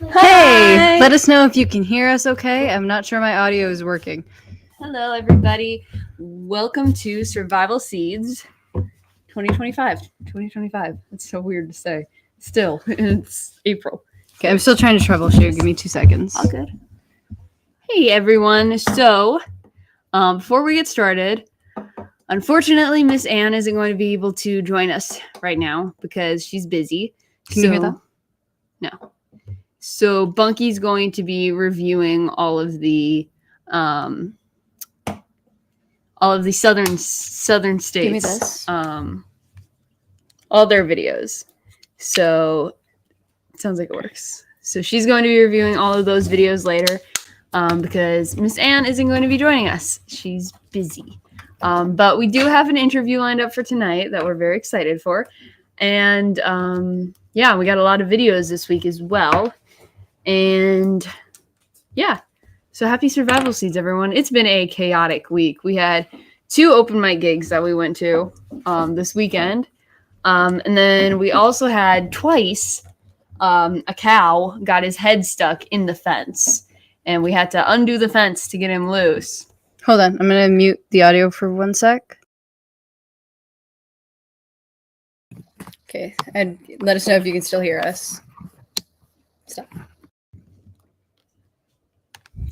Hey, let us know if you can hear us okay. I'm not sure my audio is working. Hello, everybody. Welcome to Survival Seeds 2025. 2025. It's so weird to say. Still, it's April. Okay, I'm still trying to troubleshoot. Give me 2 seconds. All good. Hey, everyone. So, before we get started, unfortunately, Miss Anne isn't going to be able to join us right now because she's busy. Can you hear that? No. So Bunky's going to be reviewing all of the southern states. Give me this. All their videos. So it sounds like it works. So she's going to be reviewing all of those videos later because Miss Anne isn't going to be joining us. She's busy. But we do have an interview lined up for tonight that we're very excited for. And yeah, we got a lot of videos this week as well. And yeah, so happy Survival Seeds, everyone. It's been a chaotic week. We had 2 open mic gigs that we went to this weekend. And then we also had twice a cow got his head stuck in the fence. And we had to undo the fence to get him loose. Hold on. I'm going to mute the audio for 1 sec. Okay. And let us know if you can still hear us. Stop.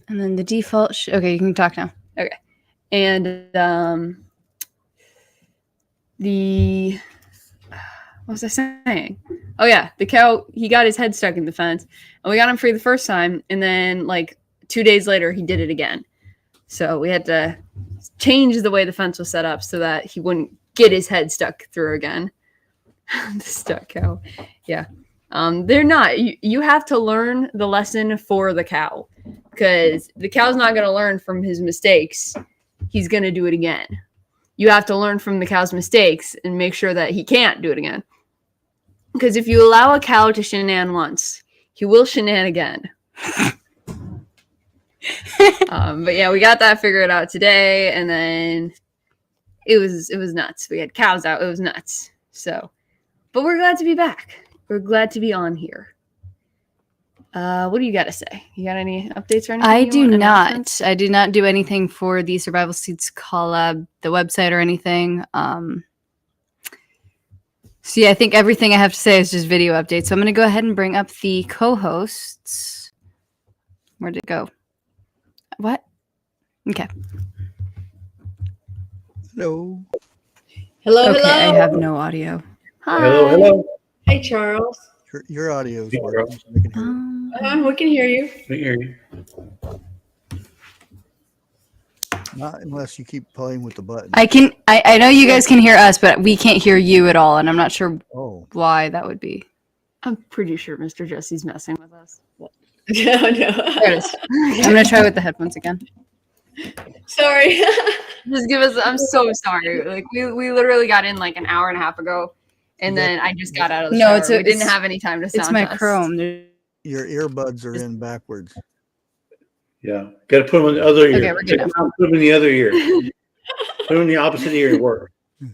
And then the default. Okay, you can talk now. Okay. And what was I saying? Oh yeah, the cow, he got his head stuck in the fence, and we got him free the first time, and then like 2 days later he did it again. So we had to change the way the fence was set up so that he wouldn't get his head stuck through again. The stuck cow. Yeah. They're not. You have to learn the lesson for the cow, because the cow's not going to learn from his mistakes. He's going to do it again. You have to learn from the cow's mistakes and make sure that he can't do it again. Because if you allow a cow to shenan once, he will shenan again. But yeah, we got that figured out today, and then it was nuts. We had cows out. It was nuts. So, but we're glad to be back. We're glad to be on here. What do you got to say? You got any updates or anything? I do not. I did not do anything for the Survival Seeds collab, the website or anything. So yeah, I think everything I have to say is just video updates. So I'm going to go ahead and bring up the co-hosts. Where'd it go? What? Okay. Hello. Hello, Okay, hello. I have no audio. Hi. Hello. Hey, Charles. Your audio is Charles. working. We can hear you. We can hear you. We hear you. Not unless you keep playing with the button. I know you guys can hear us, but we can't hear you at all, and I'm not sure why that would be. I'm pretty sure Mr. Jesse's messing with us. No. There it is. I'm going to try with the headphones again. Sorry. Just give us. I'm so sorry. Like we literally got in like an hour and a half ago, and then I just got out of the shower. We didn't have any time to sound It's my test. Chrome. Your earbuds are in backwards. Yeah. Got to put them in the other ear. Okay, we're good now. Put them in the other ear. Put them in the opposite ear to work. Okay.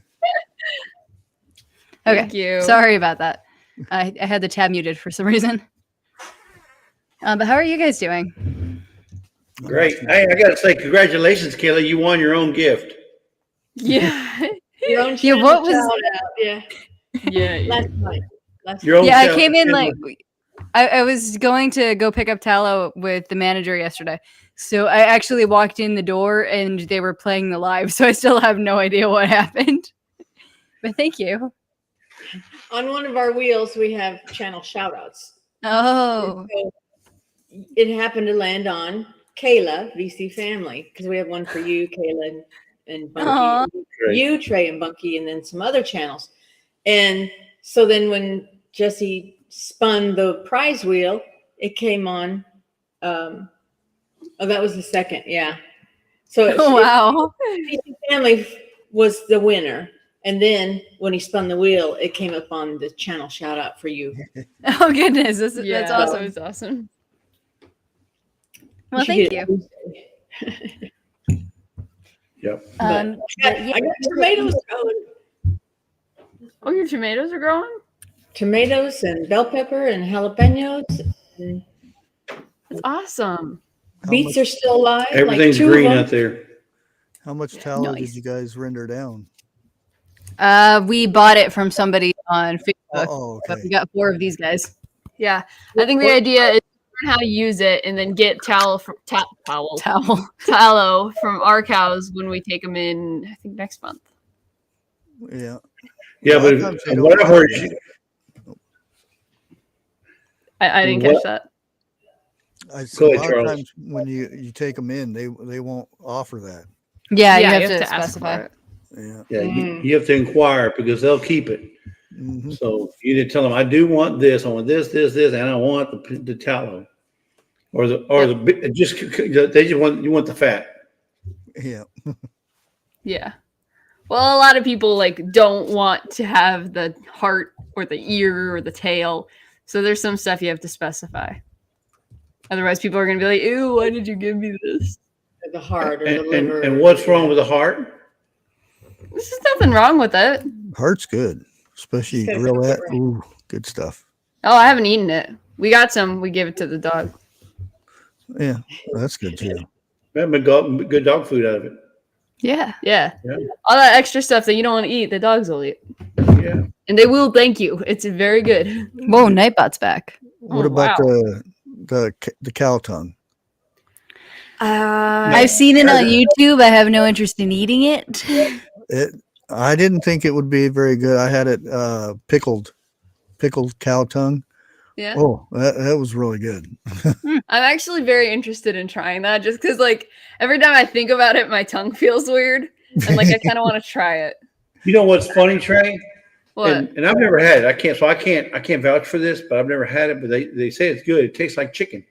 Thank you. Sorry about that. I had the tab muted for some reason. But how are you guys doing? Great. Hey, I got to say, congratulations, Kayla. You won your own gift. Yeah. Your own Yeah, what was- shout out. Yeah. Yeah. Last night. Your own Yeah, I shout- came in like I was going to go pick up tallow with the manager yesterday. So I actually walked in the door and they were playing the live. So I still have no idea what happened. But thank you. On one of our wheels, we have channel shout outs. Oh. So it happened to land on Kayla, VC family, because we have one for you, Kayla, and Bunky. Aw. You, Trey, and Bunky, and then some other channels. And so then when Jesse spun the prize wheel, it came on. Oh, that was the second. Yeah. So Wow. VC family was the winner. And then when he spun the wheel, it came up on the channel shout out for you. Oh goodness. That's That awesome. was awesome. Well, thank you. Yep. I got tomatoes growing. Oh, your tomatoes are growing? Tomatoes and bell pepper and jalapenos. And awesome. Beets are still alive. Everything's like 2 green of them. out there. How much tallow Nice. did you guys render down? We bought it from somebody on Facebook, Oh, but we okay. got 4 of these guys. Yeah, I think the idea is learn how to use it and then get tallow from our cows when we take them in. I think next month. Yeah. Yeah, A lot of but times they don't what I've have heard, that. I didn't What? catch that. A Go ahead, lot of Charles. times when you take them in, they won't offer that. Yeah, you have to ask specify. for it. Yeah. Yeah, you have to inquire because they'll keep it. Hmm. So you need to tell them, I do want this, I want this, and I want the tallow, or the just they just want you want the fat. Yeah. Yeah. Well, a lot of people like don't want to have the heart or the ear or the tail. So there's some stuff you have to specify. Otherwise, people are going to be like, ew, why did you give me this? The heart or the liver. And what's wrong with the heart? There's just nothing wrong with it. Heart's good, especially It's gotta grill cook it that. right. Ooh, good stuff. Oh, I haven't eaten it. We got some. We gave it to the dog. Yeah, that's good too. Good dog food out of it. Yeah. Yeah. Yeah. All that extra stuff that you don't want to eat, the dogs will eat. Yeah. And they will thank you. It's very good. Whoa, Nightbot's back. What Oh, about wow. the cow tongue? I've seen it on YouTube. I have no interest in eating it. I didn't think it would be very good. I had it pickled cow tongue. Yeah. Oh, that was really good. I'm actually very interested in trying that just because, like, every time I think about it, my tongue feels weird. And, like, I kind of want to try it. You know what's funny, Trey? What? And I've never had it. I can't vouch for this, but I've never had it. But they say it's good. It tastes like chicken.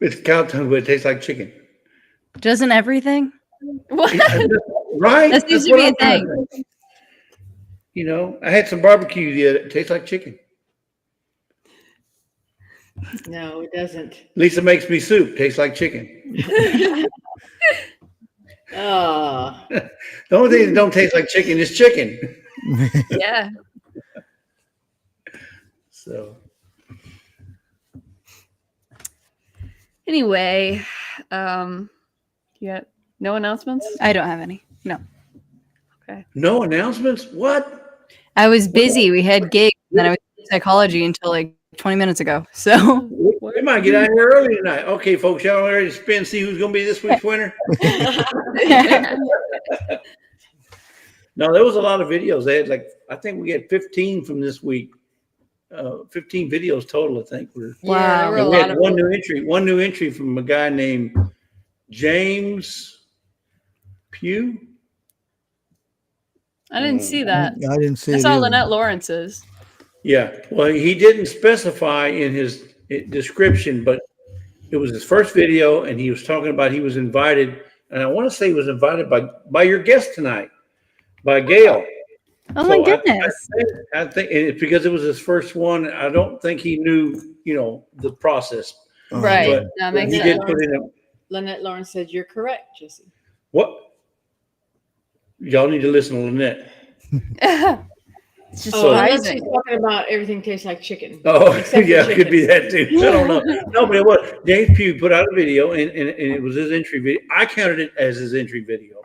It's cow tongue, but it tastes like chicken. Doesn't everything? What? Right? That seems That's to be what a I'm thing. trying to think. You know, I had some barbecue the other. It tastes like chicken. No, it doesn't. Lisa makes me soup. Tastes like chicken. Oh, The only thing that don't taste like chicken is chicken. Yeah. So Anyway, you got no announcements? I don't have any. No. no announcements. What? I was busy. We had gigs, and then I was in psychology until like 20 minutes ago. So We might get out here early tonight. Okay, folks, y'all ready to spin? See who's going to be this week's winner? No, there was a lot of videos. They had I think we had 15 from this week. 15 videos total, I think. Yeah, there were a And we lot had of one new entry from a guy named James Pugh. I didn't see that. I didn't see I it saw either. Lynette Lawrence's. Yeah, well, he didn't specify in his description, but it was his first video, and he was talking about he was invited, and I want to say he was invited by your guest tonight, by Gail. oh my So goodness. I think it's because it was his first one. I don't think he knew, the process. Right. But That makes he sense. did put in Lynette Lawrence said you're correct, Jesse. what? Y'all need to listen to Lynette. It's just Oh, unless surprising. she's talking about everything tastes like chicken. Oh, Except for yeah, it chicken. could be that too. I don't know. No, but it was. James Pugh put out a video, and it was his entry video. I counted it as his entry video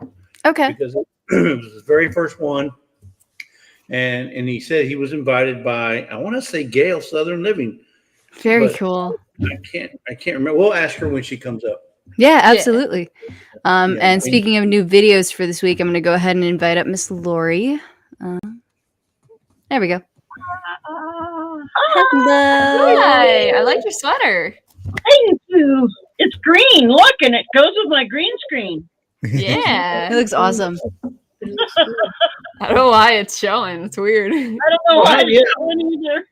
Okay. because it was his very first one. And he said he was invited by, I want to say Gail Southern Living. Very But- cool. I can't remember. We'll ask her when she comes up. Yeah, absolutely. Yeah. And speaking of new videos for this week, I'm going to go ahead and invite up Miss Lorrie. There we go. Hello. Hi, I like your sweater. Thank you. It's green. Look, and it goes with my green screen. It Yeah. looks awesome. I don't know why it's showing. It's weird. I don't know why yeah. it's showing either.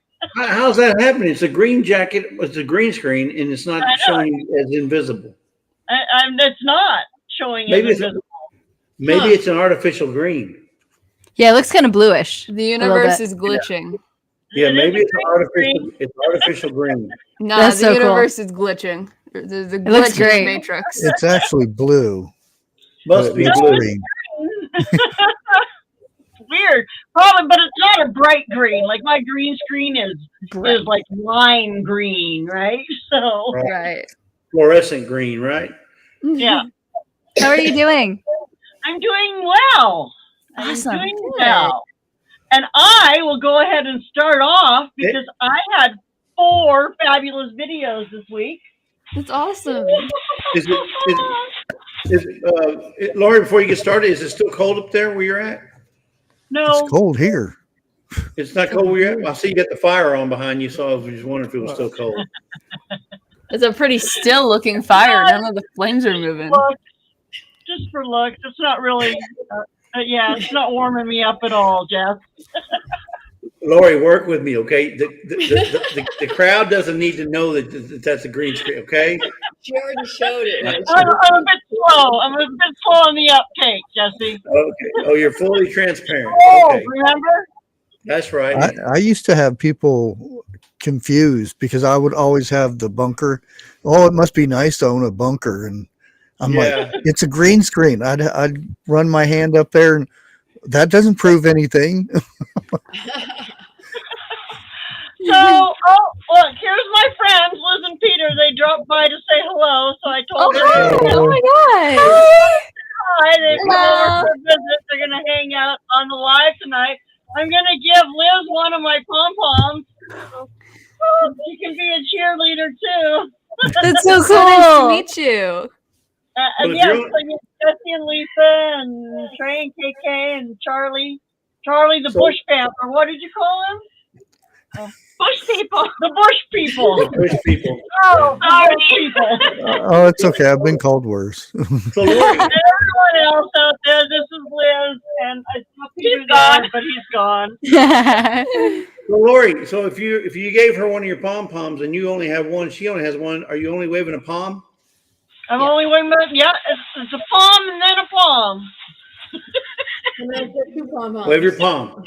How's that happening? It's a green jacket. It's a green screen, and it's not I know. showing as invisible. It's not showing Maybe as it's invisible. maybe it's an artificial green. Yeah, it looks kind of bluish. The universe bit. is glitching. Yeah, It is maybe a it's green artificial. screen. It's artificial green. No, That's the so cool. universe is glitching. There's a It looks glitch in the great. matrix. It's actually blue. Must but be it's blue. green. weird. Probably, but it's not a bright green. Like my green screen is like lime green, right? So Right. Fluorescent green, right? yeah, How are you doing? I'm doing well. Awesome. I'm doing Good. well. And I will go ahead and start off because I had 4 fabulous videos this week. That's awesome. Lorrie, before you get started, is it still cold up there where you're at? No, It's cold here. It's not cold where you're at? Well, I see you got the fire on behind you, so I was just wondering if it was still cold. It's a pretty still looking fire. None of the flames are moving. looks, just for looks. It's not really, it's not warming me up at all, Jeff. Lorrie, work with me, okay? The crowd doesn't need to know that that's a green screen, okay? She already showed it. I'm a bit slow. I'm a bit slow on the uptake, Jesse. Okay. Oh, you're fully transparent. Oh, Okay. remember? That's right. I used to have people confused because I would always have the bunker. Oh, it must be nice to own a bunker. And I'm like, it's a green screen. I'd run my hand up there and that doesn't prove anything. So, look, here's my friends, Liz and Peter. They dropped by to say hello, so I told them. Hi. Oh my God. Hi, they come over for a visit. They're going to hang out on the live tonight. I'm going to give Liz one of my pom-poms. She can be a cheerleader, too. That's so cool. Nice to meet you. And yes, I mean, Jesse and Lisa and Trie and KK and Charlie. Charlie the Bush Panther. What did you call him? Bush people. The Bush people. The Bush people. Oh, the Bush people. Oh, it's okay. I've been called worse. So Lorrie, And everyone else out there, this is Liz, and I thought Peter's gone, but he's gone. so Lorrie, so if you gave her one of your pom poms and you only have one, she only has one. Are you only waving a palm? I'm only waiting. It's a palm and then a palm. And then I said 2 pom-poms. Wave your palm.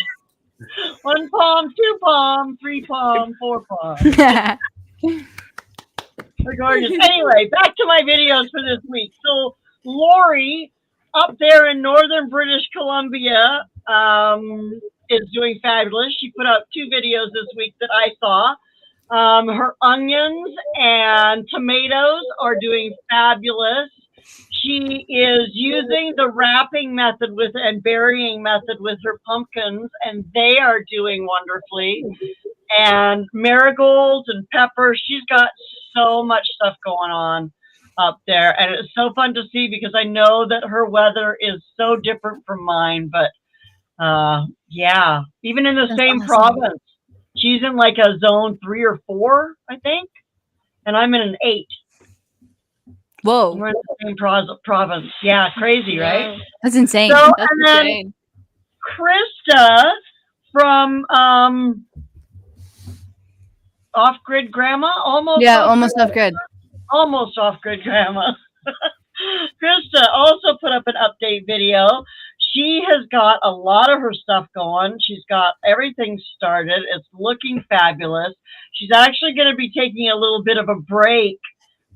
1 palm, 2 palm, 3 palm, 4 palm. They're gorgeous. Anyway, back to my videos for this week. So Lorrie up there in northern British Columbia is doing fabulous. She put out 2 videos this week that I saw. Her onions and tomatoes are doing fabulous. She is using the wrapping method and burying method with her pumpkins, and they are doing wonderfully. And marigolds and peppers. She's got so much stuff going on up there, and it's so fun to see because I know that her weather is so different from mine. But even in the same province. She's in like a zone 3 or 4, I think, and I'm in an 8. Whoa. We're in the same province. Yeah, crazy, right? That's insane. So, That's and then insane. Krista from Off-Grid Grandma, almost off-grid. Almost Off-Grid Grandma. Krista also put up an update video. She has got a lot of her stuff going. She's got everything started. It's looking fabulous. She's actually going to be taking a little bit of a break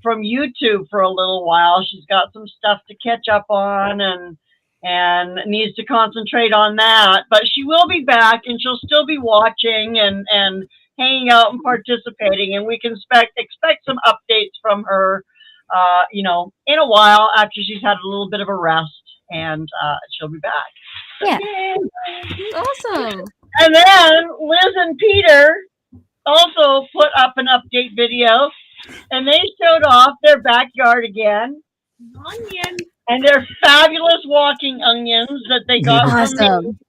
from YouTube for a little while. She's got some stuff to catch up on and needs to concentrate on that. But she will be back, and she'll still be watching and hanging out and participating. And we can expect some updates from her, in a while after she's had a little bit of a rest. And she'll be back. Yeah. Yay. Awesome. And then Liz and Peter also put up an update video, and they showed off their backyard again. Onion. And they're fabulous walking onions that they got from me. Awesome.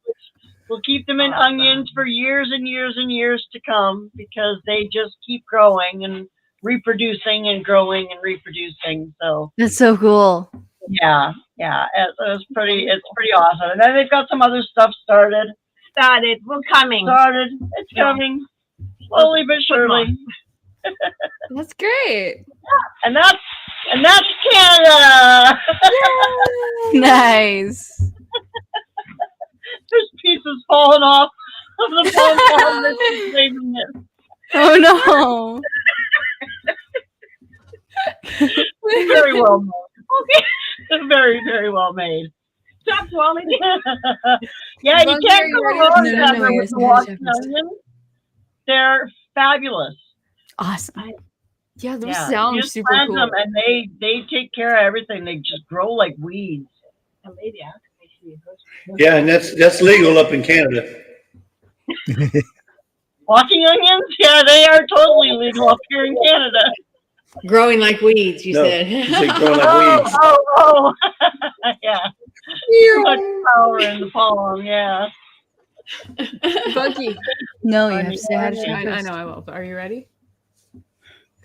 We'll keep them in onions for years and years and years to come because they just keep growing and reproducing and growing and reproducing. So That's so cool. yeah, it's pretty awesome. And then they've got some other stuff started. We're coming. It's coming slowly but surely. That's great. And that's Canada. Nice. There's pieces falling off of the pom-pom that she's waving it. Oh no. Very well made. Okay. Very, very well made. Stop swallowing. Yeah, you Monkey, are can't you go ready? wrong No, ever yes, with the yes, Washington yes. onions. They're fabulous. Awesome. Yeah, those Yeah, you sound just super plant cool. them and they take care of everything. They just grow like weeds. Yeah, and that's legal up in Canada. Walking onions? Yeah, they are totally legal up here in Canada. Growing like weeds, you No, said. you say growing like weeds. Oh. Yeah. Too much power in the pollen, yeah. Bucky. No, you have to say hi to chat I first. know I will. But are you ready?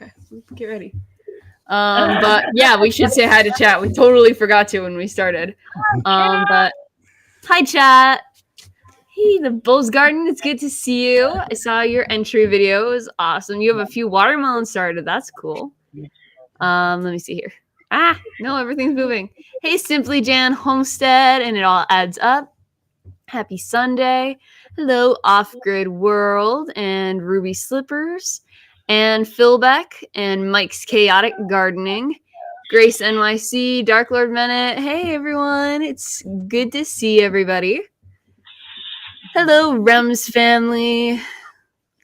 Okay, get ready. But yeah, we should say hi to chat. We totally forgot to when we started. But hi, chat. Hey, the Bull's Garden. It's good to see you. I saw your entry video. It was awesome. You have a few watermelons started. That's cool. Let me see here. No, everything's moving. Hey, Simply Jan Homestead, and it all adds up. Happy Sunday. Hello, Off Grid World and Ruby Slippers and Phil Beck and Mike's Chaotic Gardening. Grace NYC, Dark Lord Bennett. Hey, everyone. It's good to see everybody. Hello, Rems family.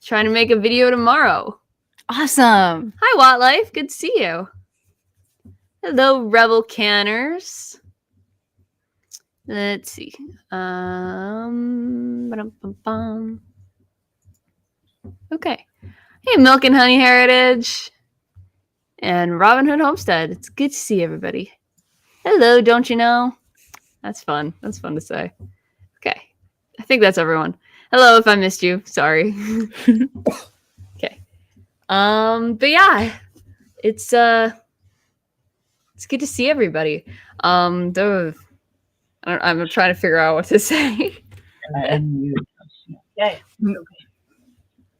Trying to make a video tomorrow. Awesome. Hi, Wattlife. Good to see you. Hello, Rebel Canners. Let's see. Ba-dum-bum-bum. Okay. Hey, Milk and Honey Heritage. And Robin Hood Homestead. It's good to see everybody. Hello, don't you know? That's fun. That's fun to say. Okay. I think that's everyone. Hello if I missed you. Sorry. Okay. But yeah, it's good to see everybody. I'm trying to figure out what to say. Yeah. Okay.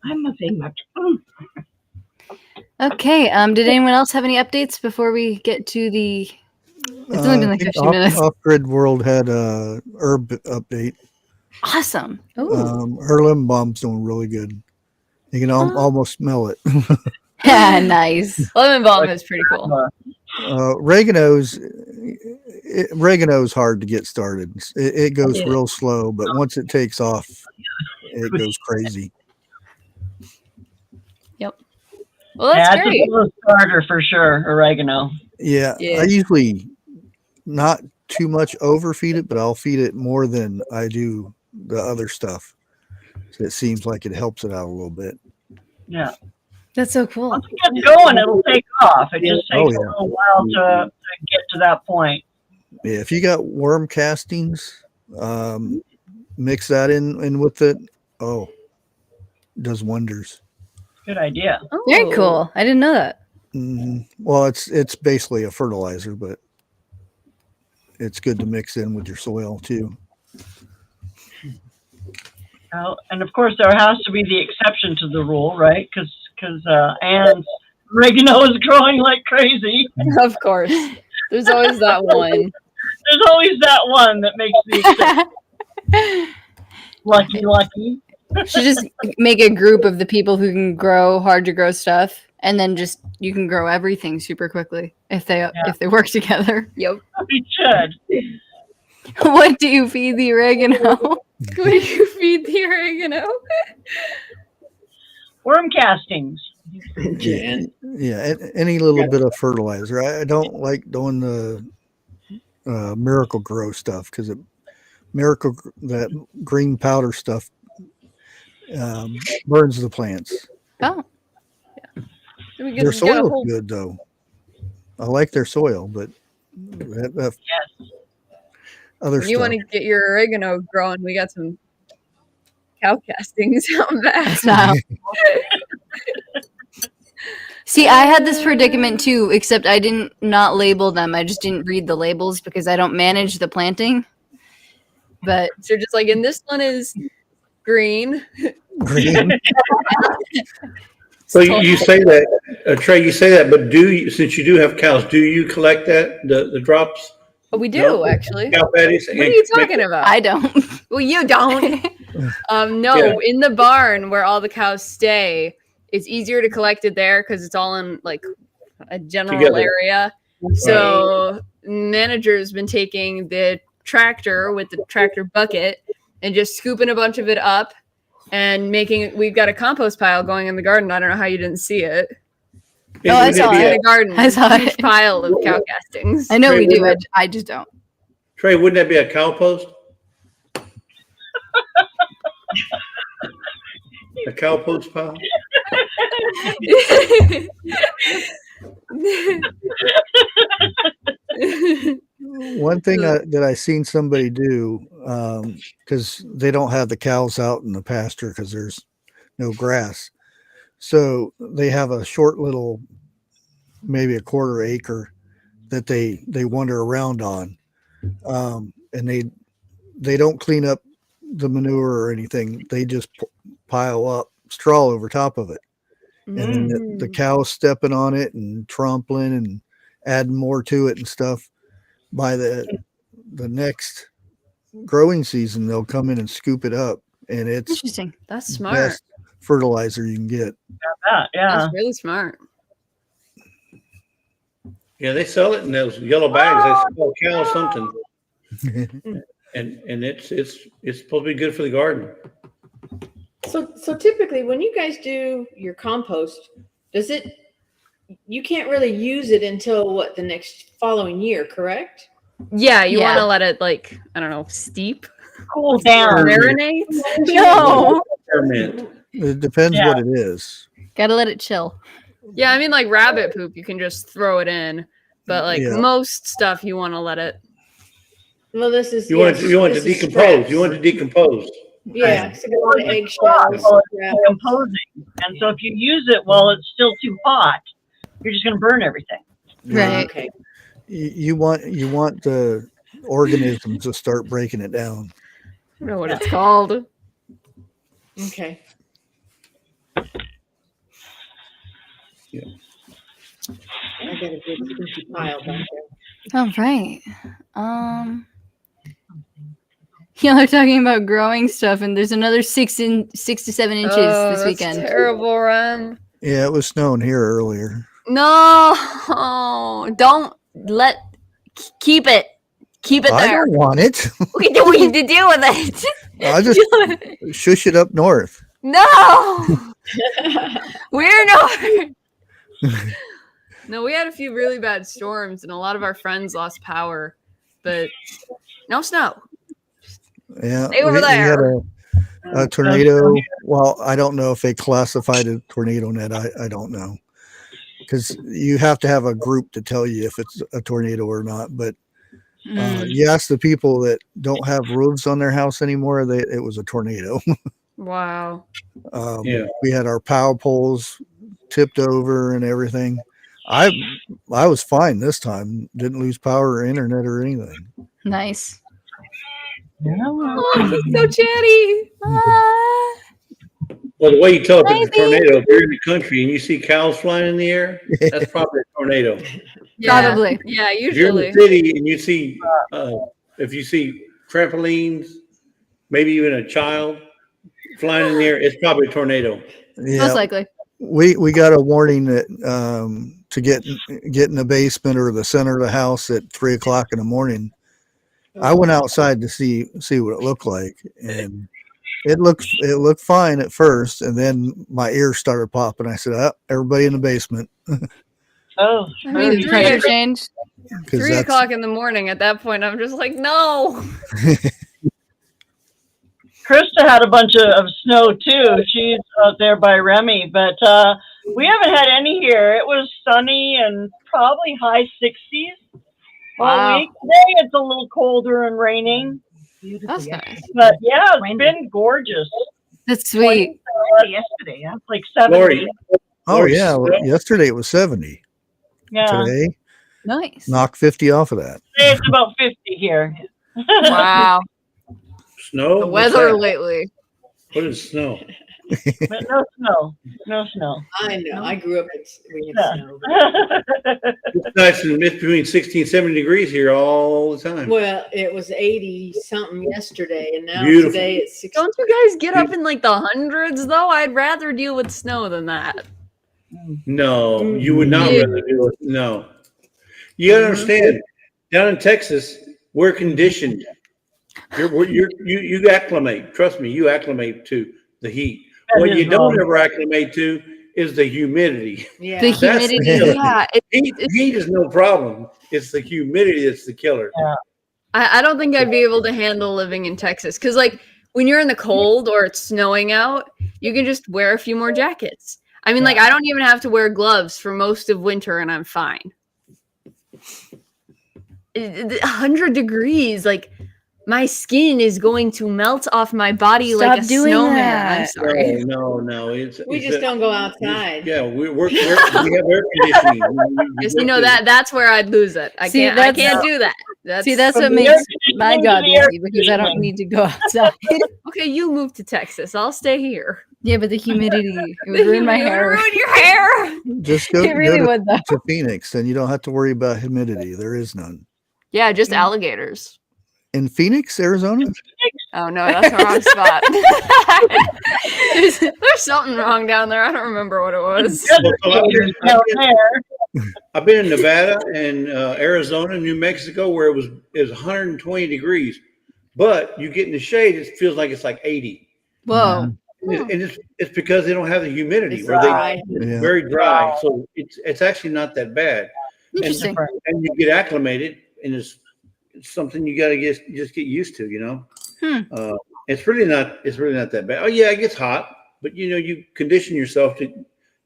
I'm nothing much. Okay. Did anyone else have any updates before we get to the? It's only been like 15 minutes. Off Grid World had a herb update. Awesome. Her lemon balm's doing really good. You can almost smell it. Yeah, nice. Lemon balm is pretty cool. Oregano's hard to get started. It goes real slow, but once it takes off, it goes crazy. Yep. Well, that's great. It's a little starter for sure, oregano. Yeah, I usually not too much overfeed it, but I'll feed it more than I do the other stuff. So it seems like it helps it out a little bit. Yeah. That's so cool. Once it gets going, it'll take off. It just takes a little while to get to that point. Yeah, if you got worm castings, mix that in with it. Oh, it does wonders. Good idea. Very cool. I didn't know that. Well, it's basically a fertilizer, but it's good to mix in with your soil too. And of course, there has to be the exception to the rule, right? Because Anne's oregano is growing like crazy. Of course. There's always that one. There's always that one that makes the exception. Lucky. Should just make a group of the people who can grow hard to grow stuff, and then just you can grow everything super quickly if they work together. Yep. We should. What do you feed the oregano? What do you feed the oregano? Worm castings. Yeah, any little bit of fertilizer. I don't like doing the Miracle Grow stuff because that green powder stuff burns the plants. Oh, Their soil is good though. I like their soil, but Yes. other When you want to get your oregano growing, we got some cow castings out back. See, I had this predicament too, except I didn't not label them. I just didn't read the labels because I don't manage the planting. But So just like, and this one is green. green. So you say that, Trey, you say that, but since you do have cows, do you collect the drops? Oh, we do, No? actually. Cow patties? What are you talking about? I don't. Well, you don't. No, in the barn where all the cows stay, it's easier to collect it there because it's all in like a general Together. area. So manager's been taking the tractor with the tractor bucket and just scooping a bunch of it up and we've got a compost pile going in the garden. I don't know how you didn't see it. Oh, I saw it. In a garden. I saw a huge it. pile of cow castings. I know Trey, we do. wouldn't I just don't. Trey, wouldn't that be a cow post? A cow post pile? One thing that I seen somebody do, because they don't have the cows out in the pasture because there's no grass. So they have a short little, maybe a quarter acre that they wander around on. And they don't clean up the manure or anything. They just pile up straw over top of it. And then the cows stepping on it and trampling and adding more to it and stuff. By the next growing season, they'll come in and scoop it up, and it's Interesting. That's the smart. best fertilizer you can get. Yeah. That's really smart. Yeah, they sell it in those yellow bags. They sell cow something. And it's supposed to be good for the garden. So typically when you guys do your compost, you can't really use it until the next following year, correct? Yeah, you Yeah. want to let it I don't know, steep, Cool down. marinate. No. Ferment. It depends Yeah. what it is. Gotta let it chill. Yeah, I mean like rabbit poop, you can just throw it in, but Yeah. most stuff you want to let it. Well, this is You want it to decompose. You want it to decompose. Yeah, so a lot of eggshells. Well, it's decomposing. And so if you use it while it's still too hot, you're just going to burn everything. Right. Okay. You want the organisms to start breaking it down. I don't know what it's called. Okay. Yeah. I got a big stinky pile back there. All right. Y'all are talking about growing stuff, and there's another 6 to 7 inches this that's weekend. terrible, Ren. Yeah, it was snowing here earlier. No, don't keep it. Keep it I there. don't want it. We do what you to do with it. I just shush it up north. No, we're not. No, we had a few really bad storms, and a lot of our friends lost power, but no snow. Yeah, Stay over we had there. a tornado. Well, I don't know if they classified a tornado net. I don't know, because you have to have a group to tell you if it's a tornado or not. But you ask the people that don't have roofs on their house anymore, it was a tornado. Wow. We had our power poles tipped over and everything. I was fine this time. Didn't lose power or internet or anything. Nice. Oh, he's so chatty. Well, the way you tell if it's a tornado, if you're in the country and you see cows flying in the air, that's probably a tornado. Probably. Yeah, If you're in usually. the city and you see, if you see trampolines, maybe even a child flying in the air, it's probably a tornado. Yeah, Most likely. we got a warning that to get in the basement or the center of the house at 3:00 in the morning. I went outside to see what it looked like, and it looked fine at first, and then my ears started popping. I said, everybody in the basement. Oh, I mean, Pressure change. 'Cause 3:00 in the morning. At that point, I'm just like, no. Krista had a bunch of snow too. She's out there by Remy, but we haven't had any here. It was sunny and probably high 60s all Wow. week. Today it's a little colder and raining, That's nice. but yeah, it's been gorgeous. That's sweet. Yesterday, yeah, like 70. Lorrie, Oh Lorrie, yeah, snow? yesterday it was 70. Yeah, Today, Nice. knock 50 off of that. today it's about 50 here. Wow. Snow? The What's weather that? lately. What is snow? But no snow. No snow. I know. I grew up we had Yeah. snow. It's nice and it's between 60 and 70 degrees here all the time. Well, it was 80 something yesterday, and now Beautiful. today it's 60. Don't you guys get up in like the hundreds though? I'd rather deal with snow than that. No, you would not Yeah. rather do it. No. You gotta understand, down in Texas, we're conditioned You acclimate. Trust me, you acclimate to the heat. That What is you don't wrong. ever acclimate to is the humidity. Yeah. The That's the humidity. killer. Yeah, Heat is no problem. It's the humidity that's the killer. I don't think I'd be able to handle living in Texas because, like, when you're in the cold or it's snowing out, you can just wear a few more jackets. I mean, like, I don't even have to wear gloves for most of winter and I'm fine. 100 degrees, like, my skin is going to melt off my body like a Stop doing snowman. that. I'm sorry. No. We just don't go outside. Yeah, we have air conditioning. Just, that's where I'd lose it. I See, can't do that. See, that's From what the makes air my conditioning to job the air easy because I don't need to go outside. okay. You move to Texas. I'll stay here. Yeah, but the humidity it would ruin my hair. Ruin your hair. Just go, It really go would, though. to Phoenix, and you don't have to worry about humidity. There is none. Yeah, just alligators. In Phoenix, Arizona? Oh no, that's the wrong spot. there's something wrong down there. I don't remember what it was. I've been in Nevada and Arizona, New Mexico, where it was 120 degrees, but you get in the shade, it feels like it's like 80. Whoa. And it's because they don't have the humidity, It's or dry. Yeah. very dry. So it's actually not that bad. Interesting. And you get acclimated, and it's something you got to just get used to, you know. It's really not that bad. Oh yeah, it gets hot, but you condition yourself to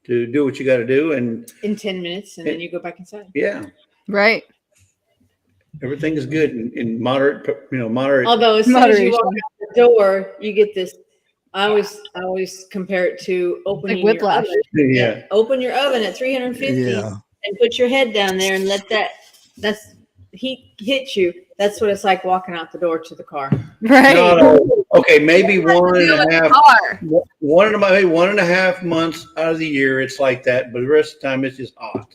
do what you got to do, and In 10 minutes, and then you go back inside. yeah, Right. everything is good in moderate. Moderate. Although as soon as you walk Moderation. out the door, you get this. I always compare it to opening your whiplash. oven. Yeah. Open your oven at 350 Yeah. and put your head down there and let that's heat hit you. That's what it's like walking out the door to the car. Right. No. Okay, maybe one and a half. Car. Maybe 1.5 months out of the year, it's like that, but the rest of the time it's just hot.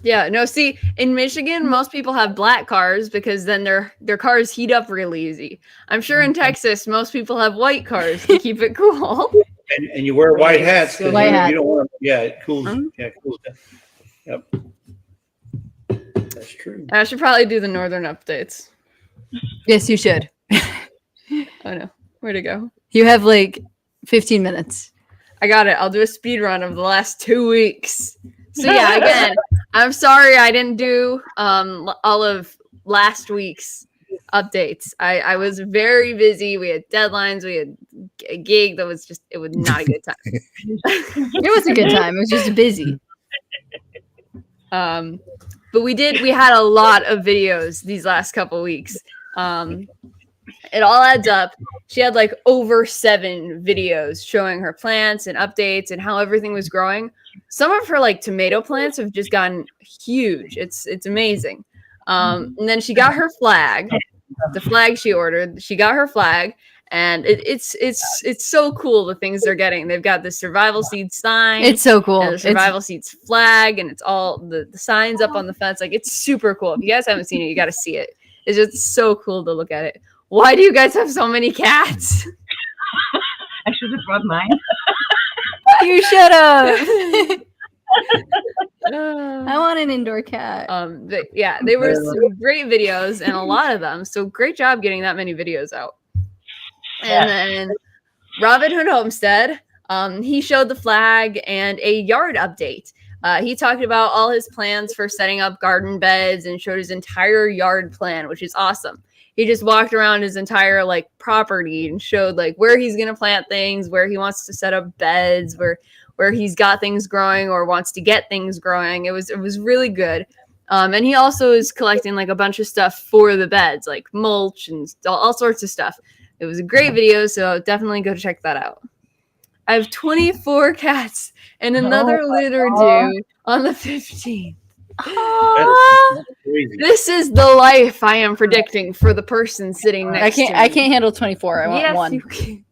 Yeah, no, see, in Michigan, most people have black cars because then their cars heat up really easy. I'm sure in Texas, most people have white cars to keep it cool. And you wear white hats because White hat. you don't want. Yeah, it cools. Yeah, it cools down. Yep, that's true. I should probably do the northern updates. Yes, you should. Oh no, where'd it go? You have like 15 minutes. I got it. I'll do a speed run of the last 2 weeks. So yeah, again, I'm sorry I didn't do all of last week's updates. I was very busy. We had deadlines. We had a gig that was it was not a good time. It was a good time. It was just busy. But we had a lot of videos these last couple weeks. It all adds up. She had like over 7 videos showing her plants and updates and how everything was growing. Some of her like tomato plants have just gotten huge. It's amazing. And then she got her flag, the flag she ordered. She got her flag, and it's so cool the things they're getting. They've got the survival seeds sign. It's so cool. And the survival seeds flag, and it's all the signs up on the fence. Like, it's super cool. If you guys haven't seen it, you got to see it. It's just so cool to look at it. Why do you guys have so many cats? I should have brought mine. You shut up. I want an indoor cat. But yeah, they were some great videos, and a lot of them. So great job getting that many videos out. And then Robin Hood Homestead, he showed the flag and a yard update. He talked about all his plans for setting up garden beds and showed his entire yard plan, which is awesome. He just walked around his entire like property and showed like where he's going to plant things, where he wants to set up beds, where he's got things growing or wants to get things growing. It was really good. And he also is collecting like a bunch of stuff for the beds, like mulch and all sorts of stuff. It was a great video, so definitely go check that out. I have 24 cats and another litter due on the 15th. That's crazy. This is the life I am predicting for the person sitting next to me. I can't handle 24. I want Yes, one. you can.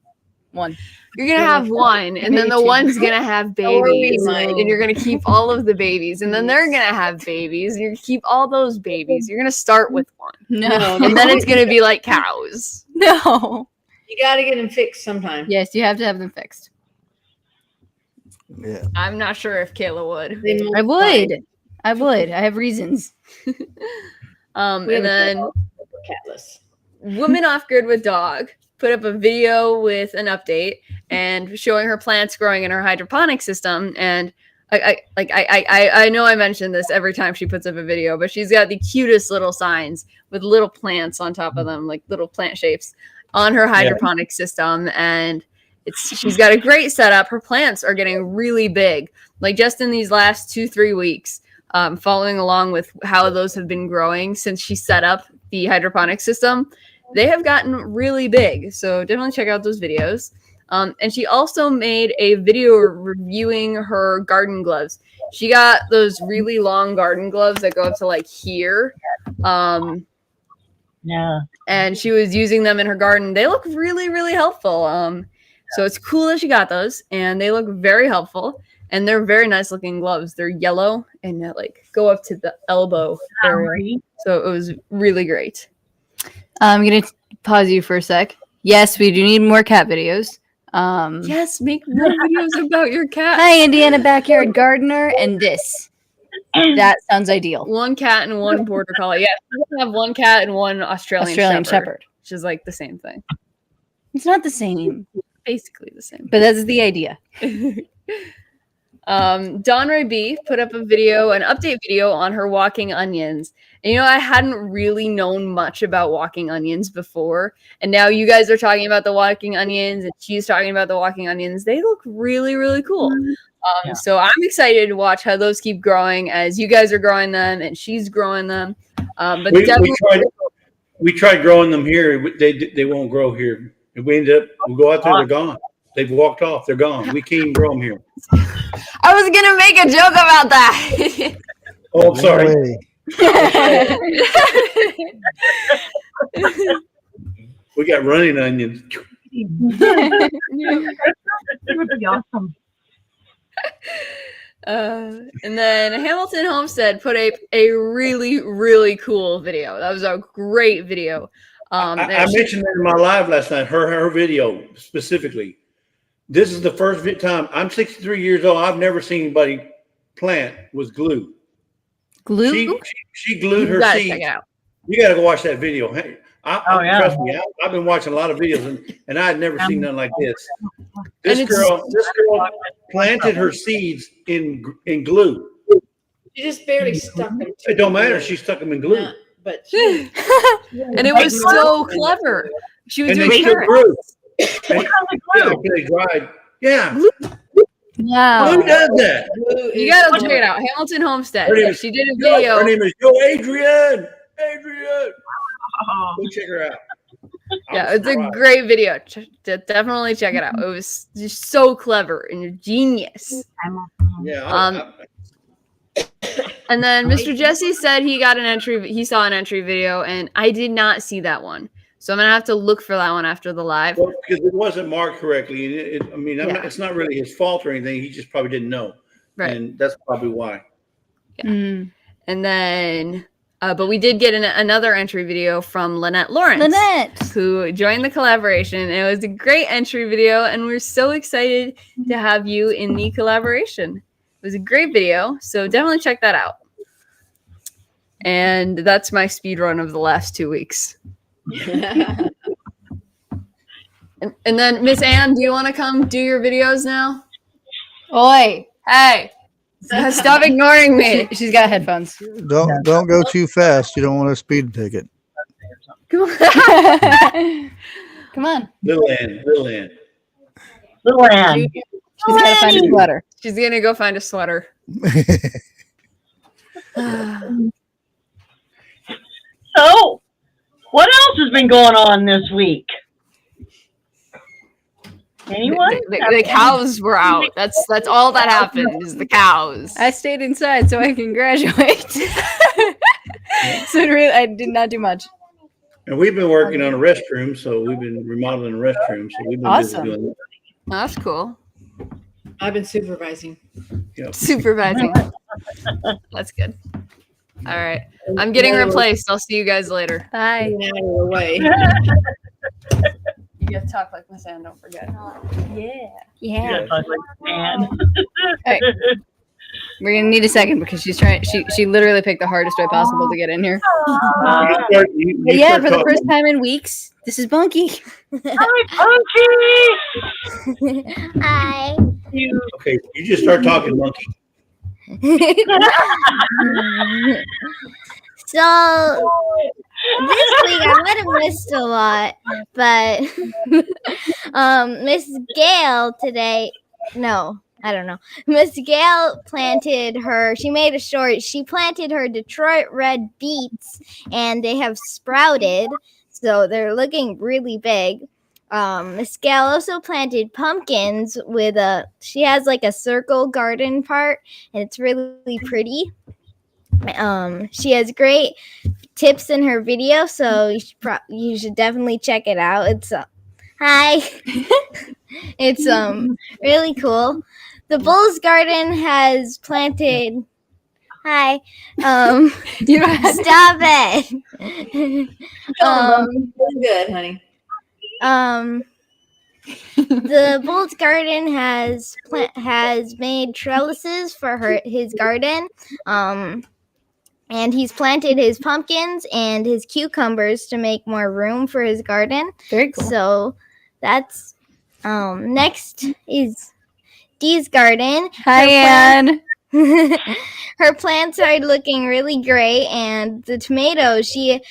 One. You're gonna have one, and then the Maybe two. one's gonna have are we, babies, Mike? and you're gonna keep all of the babies, and then they're gonna have babies, and you're gonna keep all those babies. You're gonna start with one, No. and then it's gonna be like cows. No. You got to get them fixed sometime. Yes, you have to have them fixed. Yeah. I'm not sure if Kayla would. They I multiply. would. I would. I have reasons. We And have a then dog, we're catless. woman off grid with dog put up a video with an update and showing her plants growing in her hydroponic system. And I know I mentioned this every time she puts up a video, but she's got the cutest little signs with little plants on top of them, like little plant shapes on her hydroponic system. And she's got a great setup. Her plants are getting really big, like just in these last 2-3 weeks, following along with how those have been growing since she set up the hydroponic system. They have gotten really big. So definitely check out those videos. And she also made a video reviewing her garden gloves. She got those really long garden gloves that go up to like here. Yeah. And she was using them in her garden. They look really, really helpful. So it's cool that she got those, and they look very helpful. And they're very nice looking gloves. They're yellow and like go up to the elbow area. So it was really great. I'm going to pause you for a sec. Yes, we do need more cat videos. Yes, make more videos about your cat. Hi, Indiana Backyard Gardener, and this. That sounds ideal. One cat and one border collie. Yeah, we have one cat and one Australian Shepherd, which is like the same thing. It's not the same. Basically the same. But that's the idea. Dawn Ray B put up a video, an update video on her walking onions. And you know, I hadn't really known much about walking onions before. And now you guys are talking about the walking onions and she's talking about the walking onions. They look really, really cool. So I'm excited to watch how those keep growing as you guys are growing them and she's growing them. But we tried growing them here. They won't grow here. We go out there, they're gone. They've walked off. They're gone. We can't even grow them here. I was going to make a joke about that. Oh, I'm sorry. We got running onions. It would be awesome. And then Hamilton Homestead put a really, really cool video. That was a great video. I mentioned it in my live last night, her video specifically. This is the first time. I'm 63 years old. I've never seen anybody plant with glue. Glue? She glued her seeds. Check it out. You got to go watch that video. Hey, yeah. Trust me, I've been watching a lot of videos, and I had never seen nothing like this. This girl planted her seeds in glue. She just barely stuck them. It don't matter. She stuck them in glue. No, but she, And it was so clever. She was And they doing still grew. What kind of glue? They dried. Yeah. Wow. Who does that? You gotta check it out. Hamilton Homestead. Her name is- She did a video. Her name is Adrienne. Go check her out. Yeah, it's a great video. Definitely check it out. It was just so clever and genius. Yeah. And then Mr. Jesse said he saw an entry video, and I did not see that one. So I'm gonna have to look for that one after the live. Well, because it wasn't marked correctly. It's not really his fault or anything. He just probably didn't know. Right. And that's probably why. Yeah. And then, but we did get another entry video from Lynette Lawrence, who joined the collaboration. And it was a great entry video, and we're so excited to have you in the collaboration. It was a great video, so definitely check that out. And that's my speed run of the last 2 weeks. And then Miss Ann, do you want to come do your videos now? Oi. Hey, stop ignoring me. She's got headphones. Don't go too fast. You don't want a speed ticket. Come on. Come on. Little Ann. Little Ann. She's got to find a sweater. She's gonna go find a sweater. So, what else has been going on this week? Anyone? The cows were out. That's all that happened is the cows. I stayed inside so I can graduate. So really, I did not do much. And we've been working on a restroom, so we've been remodeling a restroom. So we've been busy Awesome. doing that. That's cool. I've been supervising. Yep. Supervising. That's good. All right. I'm getting replaced. I'll see you guys later. Bye. Out of the way. You get to talk like Miss Ann, don't forget. Yeah. Yeah, I was like, Ann. Hey. We're gonna need a second because she's trying. She literally picked the hardest way possible to get in here. But yeah, for the first time in weeks, this is Bunky. Hi, Punky! Hi. Okay, you just start talking, monkey. So this week I might have missed a lot, but Miss Gail today, no, I don't know. Miss Gail she made a short. She planted her Detroit red beets and they have sprouted, so they're looking really big. Miss Gail also planted pumpkins she has like a circle garden part and it's really pretty. She has great tips in her video, so you should definitely check it out. It's hi. It's really cool. The Bull's Garden has planted. Hi. You know, Stop it. Good, honey. The Bull's Garden has made trellises for his garden. And he's planted his pumpkins and his cucumbers to make more room for his garden. very cool. So that's next is Dee's garden. Hi, Anne. Her plants are looking really great, and the tomatoes, she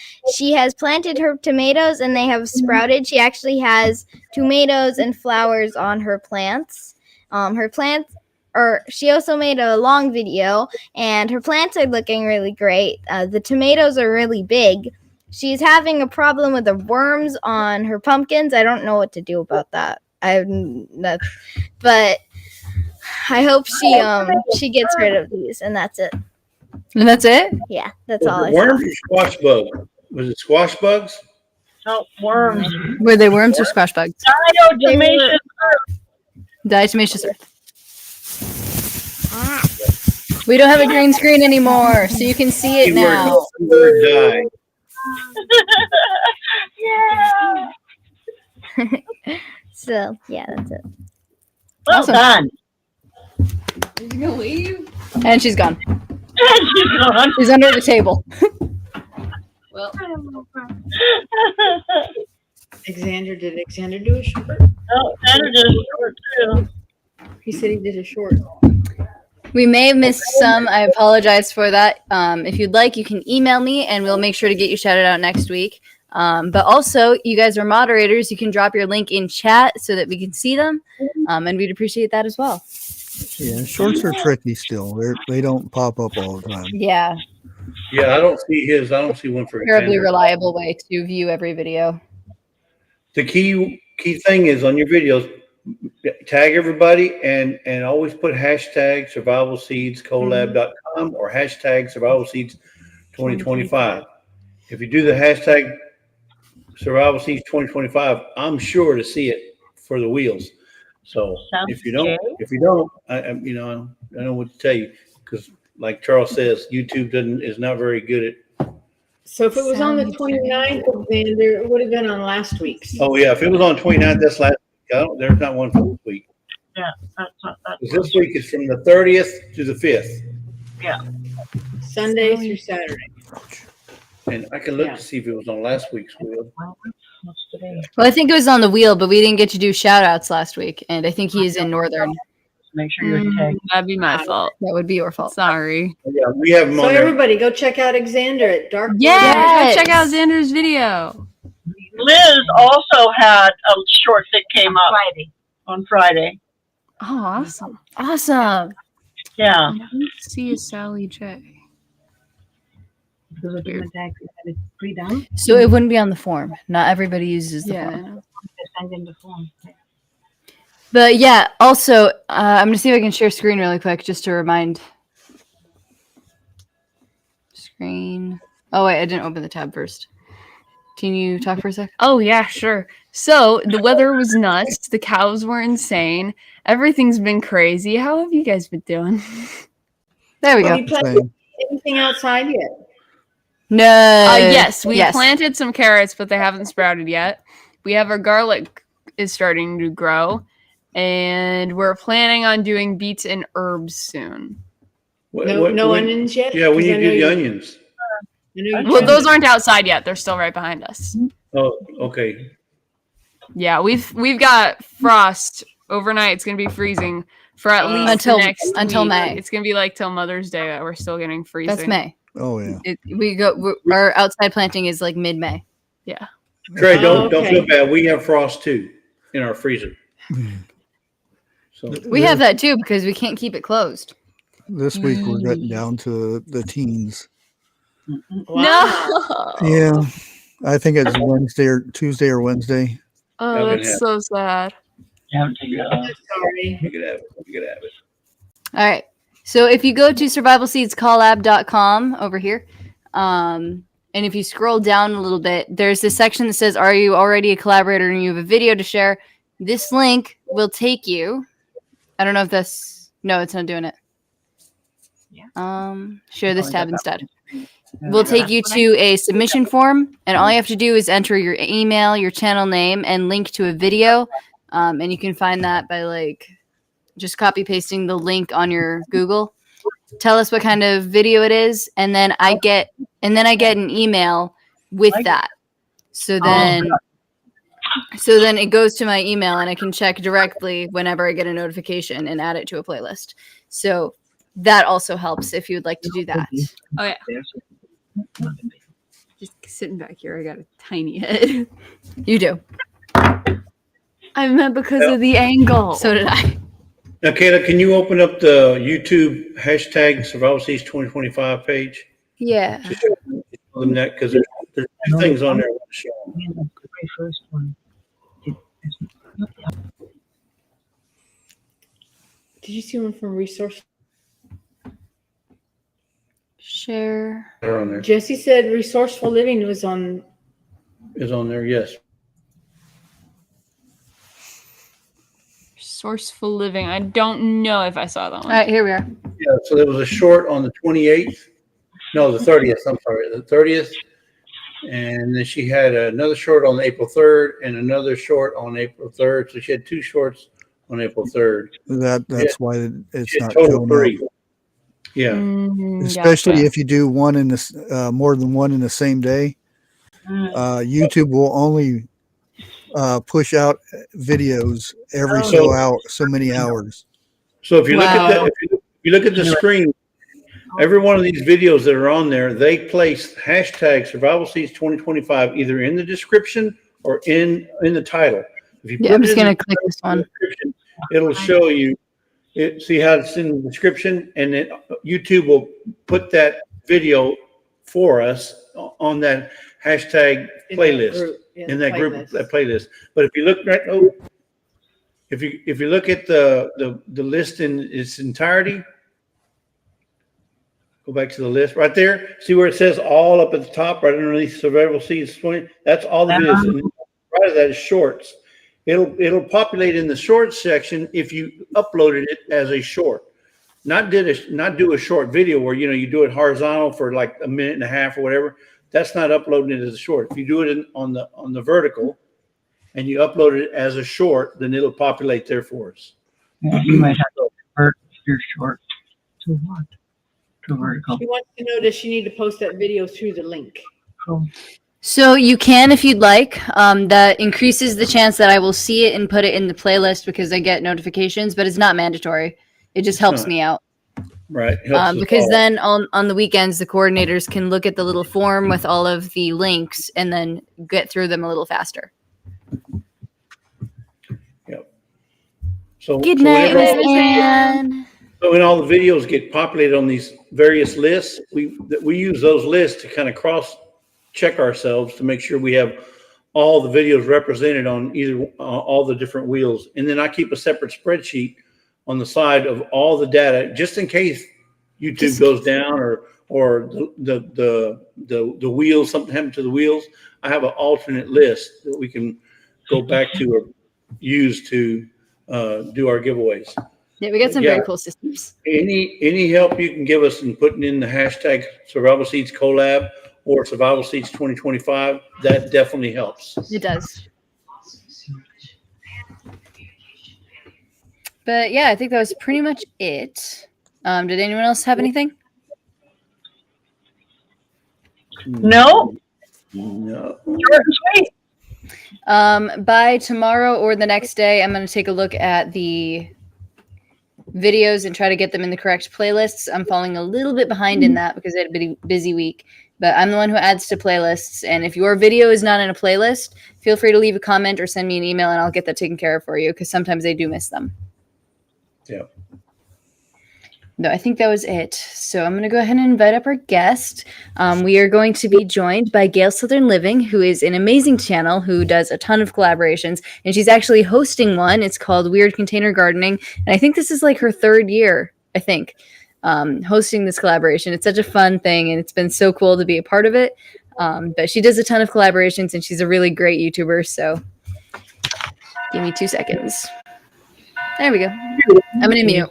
has planted her tomatoes and they have sprouted. She actually has tomatoes and flowers on her plants. She also made a long video, and her plants are looking really great. The tomatoes are really big. She's having a problem with the worms on her pumpkins. I don't know what to do about that. But I hope she gets rid of these, and that's it. And that's it? Yeah, that's all I saw. Worms or squash bug? Was it squash bugs? Oh, worms. Were they worms or squash bugs? Diatomaceous earth. Diatomaceous earth. We don't have a green screen anymore, so you can see it now. Die. Yeah. So yeah, that's it. Well Awesome. done. Is she gonna leave? And she's gone. She's gone. She's under the table. Well, Alexander, did Alexander do a short? Oh, Sandra did a short too. He said he did a short. we may have missed some. I apologize for that. If you'd like, you can email me, and we'll make sure to get you shouted out next week. But also, you guys are moderators. You can drop your link in chat so that we can see them, and we'd appreciate that as well. Yeah, shorts are tricky still. They don't pop up all the time. Yeah, Yeah, I don't see his. I don't see one for terribly Alexander. reliable way to view every video. The key thing is on your videos, tag everybody and always put hashtag survival seeds collab.com or hashtag survival seeds 2025. If you do the hashtag survival seeds 2025, I'm sure to see it for the wheels. So if you don't, I don't know what to tell you, because like Charles says, YouTube is not very good at. So if it was on the 29th, Alexander, it would have been on last week's. Oh yeah, if it was on 29th, that's last week. There's not one for this week. Yeah, that's not that. This week is from the 30th to the 5th. Yeah. Sunday through Saturday. And I can look to see if it was on last week's wheel. What's today? Well, I think it was on the wheel, but we didn't get to do shout outs last week, and I think he is in Northern. Make sure you're tagged. That'd be my fault. That would be your fault. Sorry. Yeah, we have them So on there. everybody go check out Alexander at Dark. Yes. Check out Xander's video. Liz also had a short that came up on Friday. Oh, awesome. Awesome. Yeah. I don't see a Sally J. So it wouldn't be on the form. Not everybody uses the form. But yeah, also, I'm going to see if I can share screen really quick just to remind. Screen. Oh, wait, I didn't open the tab first. Can you talk for a sec? Oh, yeah, sure. So the weather was nuts. The cows were insane. Everything's been crazy. How have you guys been doing? There we Have go. you planted anything outside yet? No. Yes, we planted some carrots, but they haven't sprouted yet. We have our garlic is starting to grow, and we're planning on doing beets and herbs soon. No onions yet? Yeah, when 'Cause you I do know the you- onions. I know you're Well, trying those to- aren't outside yet. They're still right behind us. Oh, okay. Yeah, we've got frost overnight. It's gonna be freezing for at least Until- the next until week. May. It's gonna be like till Mother's Day that we're still getting freezing. That's May. Oh yeah. Our outside planting is like mid-May. Yeah. Trey, don't okay. feel bad. We have frost too in our freezer. So We have that too because we can't keep it closed. This week we're getting down to the teens. Wow. Yeah, I think it's Wednesday or Tuesday or Wednesday. Oh, Y'all can that's have so sad. Sorry. you could have it. You could have it. All right. So if you go to survivalseedscollab.com over here, and if you scroll down a little bit, there's this section that says, "Are you already a collaborator and you have a video to share?" This link will take you. I don't know if that's no, it's not doing it. Share this tab instead. We'll take you to a submission form, and all you have to do is enter your email, your channel name, and link to a video. And you can find that by like just copy pasting the link on your Google. Tell us what kind of video it is, and then I get an email with that. So then it goes to my email, and I can check directly whenever I get a notification and add it to a playlist. So that also helps if you would like to do that. Oh yeah. Just sitting back here, I got a tiny head. You do. I meant because of the angle. So did I. Now, Kayla, can you open up the YouTube hashtag Survival Seeds 2025 page? Yeah. Just show them that because there's two things on there I want to show them. The very first one. Did you see one from Resource? Share. They're on there. Jesse said Resourceful Living was on. Is on there, yes. Sourceful Living. I don't know if I saw that All one. right, here we are. Yeah, so there was a short on the 28th. No, the 30th. I'm sorry, the 30th. And then she had another short on April 3rd and another short on April 3rd. So she had two shorts on April 3rd. That's why it's She had not total showing three. up. Yeah. Especially Gotcha. if you do one in this more than one in the same day. YouTube will only push out videos every so many hours. So if you look at Wow. if you look at the screen, every one of these videos that are on there, they place hashtag Survival Seeds 2025 either in the description or in the title. If you Yeah, I'm it just in gonna the click this one. description, it'll show you. See how it's in the description, and then YouTube will put that video for us on that hashtag playlist in that group, that playlist. But if you look right, if you look at the list in its entirety, go back to the list right there. See where it says all up at the top, right underneath Survival Seeds 20. That's all the videos. And right of that is shorts. It'll populate in the shorts section if you uploaded it as a short. Not do a short video where you do it horizontal for like a minute and a half or whatever. That's not uploading it as a short. If you do it on the vertical and you upload it as a short, then it'll populate there for us. You might have to convert your short to what? To vertical. She wants to know, does she need to post that video through the link? Cool. So you can if you'd like. That increases the chance that I will see it and put it in the playlist because I get notifications, but it's not mandatory. It just helps not. me out. Right. Helps us Because all. then on the weekends, the coordinators can look at the little form with all of the links and then get through them a little faster. Yep. So Good so night, whenever Miss all the Ann. So when all the videos get populated on these various lists, we use those lists to kind of cross check ourselves to make sure we have all the videos represented on either all the different wheels. And then I keep a separate spreadsheet on the side of all the data just in case YouTube goes down or the wheels, something happened to the wheels. I have an alternate list that we can go back to or use to do our giveaways. Yeah, we got some Yeah. very cool systems. Any help you can give us in putting in the hashtag Survival Seeds Collab or Survival Seeds 2025, that definitely helps. It does. But yeah, I think that was pretty much it. Did anyone else have anything? No? No. Short and sweet. By tomorrow or the next day, I'm going to take a look at the videos and try to get them in the correct playlists. I'm falling a little bit behind in that because I had a busy week, but I'm the one who adds to playlists. And if your video is not in a playlist, feel free to leave a comment or send me an email and I'll get that taken care of for you because sometimes I do miss them. Yeah. No, I think that was it. So I'm going to go ahead and invite up our guest. We are going to be joined by Gail Southern Living, who is an amazing channel who does a ton of collaborations. And she's actually hosting one. It's called Weird Container Gardening. And I think this is like her 3rd year, I think, hosting this collaboration. It's such a fun thing. And it's been so cool to be a part of it. But she does a ton of collaborations and she's a really great YouTuber. So give me 2 seconds. There we go. I'm going to mute.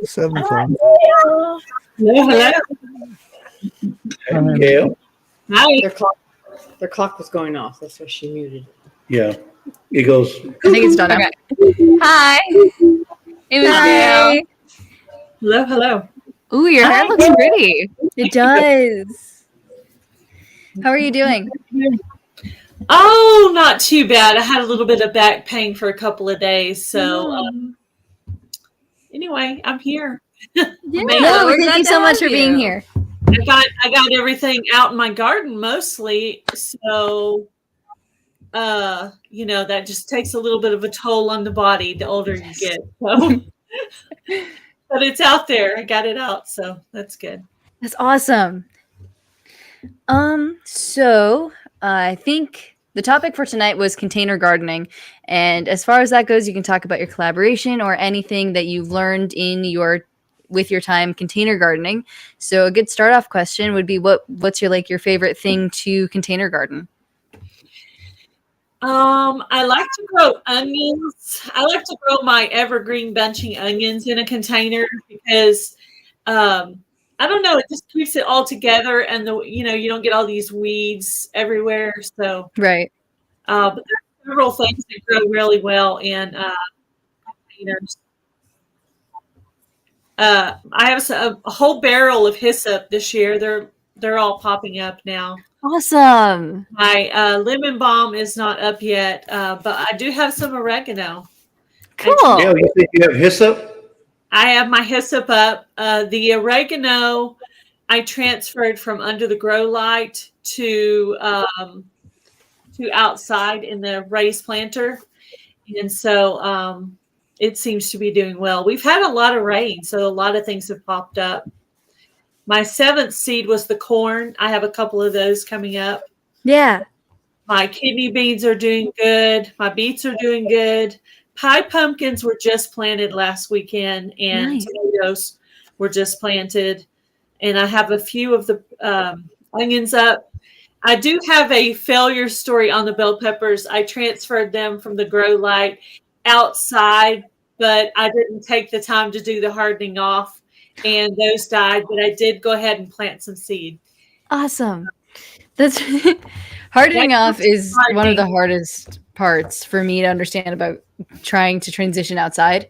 7 o'clock. Hello. Hey, Gail. Hi. Their clock was going off. That's why she muted it. Yeah. It goes. I think it's done now. Hi. It was Gail. Hello, hello. Ooh, your hair looks pretty. It does. How are you doing? Oh, not too bad. I had a little bit of back pain for a couple of days. So anyway, I'm here. No, thank you so much for being here. I got everything out in my garden mostly. So that just takes a little bit of a toll on the body the older you get. So but it's out there. I got it out, so that's good. That's awesome. So I think the topic for tonight was container gardening. And as far as that goes, you can talk about your collaboration or anything that you've learned with your time container gardening. So a good start off question would be what's your favorite thing to container garden? I like to grow onions. I like to grow my evergreen bunching onions in a container because I don't know, it just keeps it all together and you don't get all these weeds everywhere. So right. But there are several things that grow really well in containers. I have a whole barrel of hyssop this year. They're all popping up now. Awesome. My lemon balm is not up yet, but I do have some oregano. Cool. Gail, you think you have hyssop? I have my hyssop up. The oregano I transferred from under the grow light to outside in the raised planter. And so it seems to be doing well. We've had a lot of rain, so a lot of things have popped up. My 7th seed was the corn. I have a couple of those coming up. Yeah. My kidney beans are doing good. My beets are doing good. Pie pumpkins were just planted last weekend, and nice. Tomatoes were just planted. And I have a few of the onions up. I do have a failure story on the bell peppers. I transferred them from the grow light outside, but I didn't take the time to do the hardening off, and those died. But I did go ahead and plant some seed. Awesome. That's hardening off is one of the hardest parts for me to understand about trying to transition outside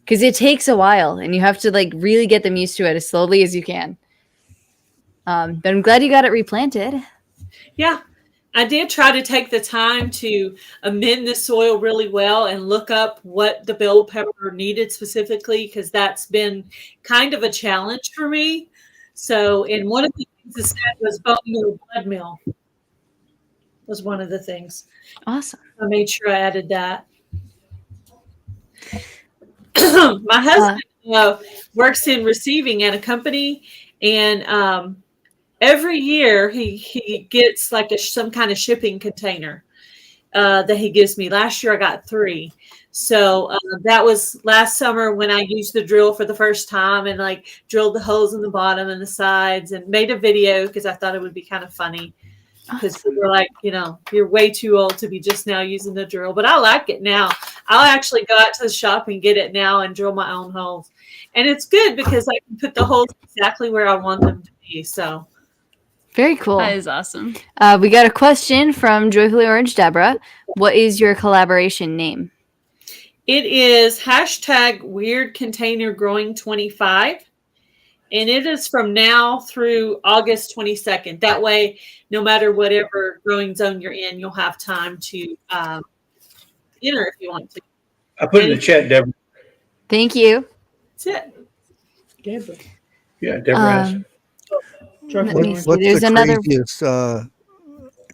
because it takes a while and you have to really get them used to it as slowly as you can. But I'm glad you got it replanted. Yeah. I did try to take the time to amend the soil really well and look up what the bell pepper needed specifically, because that's been kind of a challenge for me. So, and one of the things it said was bone meal, blood meal was one of the things. Awesome. I made sure I added that. My husband works in receiving at a company, and every year he gets some kind of shipping container that he gives me. Last year I got 3. So that was last summer when I used the drill for the first time and drilled the holes in the bottom and the sides and made a video because I thought it would be kind of funny. Because people were like, you're way too old to be just now using the drill. But I like it now. I'll actually go out to the shop and get it now and drill my own holes. And it's good because I can put the holes exactly where I want them to be. So very cool. That is awesome. We got a question from Joyfully Orange Deborah. What is your collaboration name? It is hashtag weird container growing 25. And it is from now through August 22nd. That way, no matter whatever growing zone you're in, you'll have time to enter if you want to. I put it in the chat, Deborah. Thank you. That's it. Deborah. Yeah, Deborah has. Let me see. What's There's the another. craziest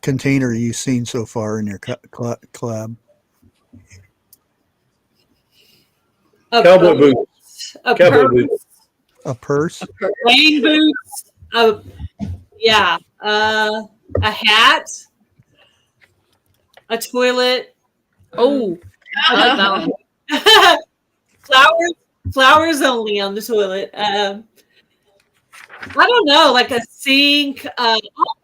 container you've seen so far in your collab? Cowboy boots. A Cowboy purse, boots. A purse? rain boots, a hat, a toilet. Oh, I like that one. Flowers only on the toilet. I don't know, like a sink, all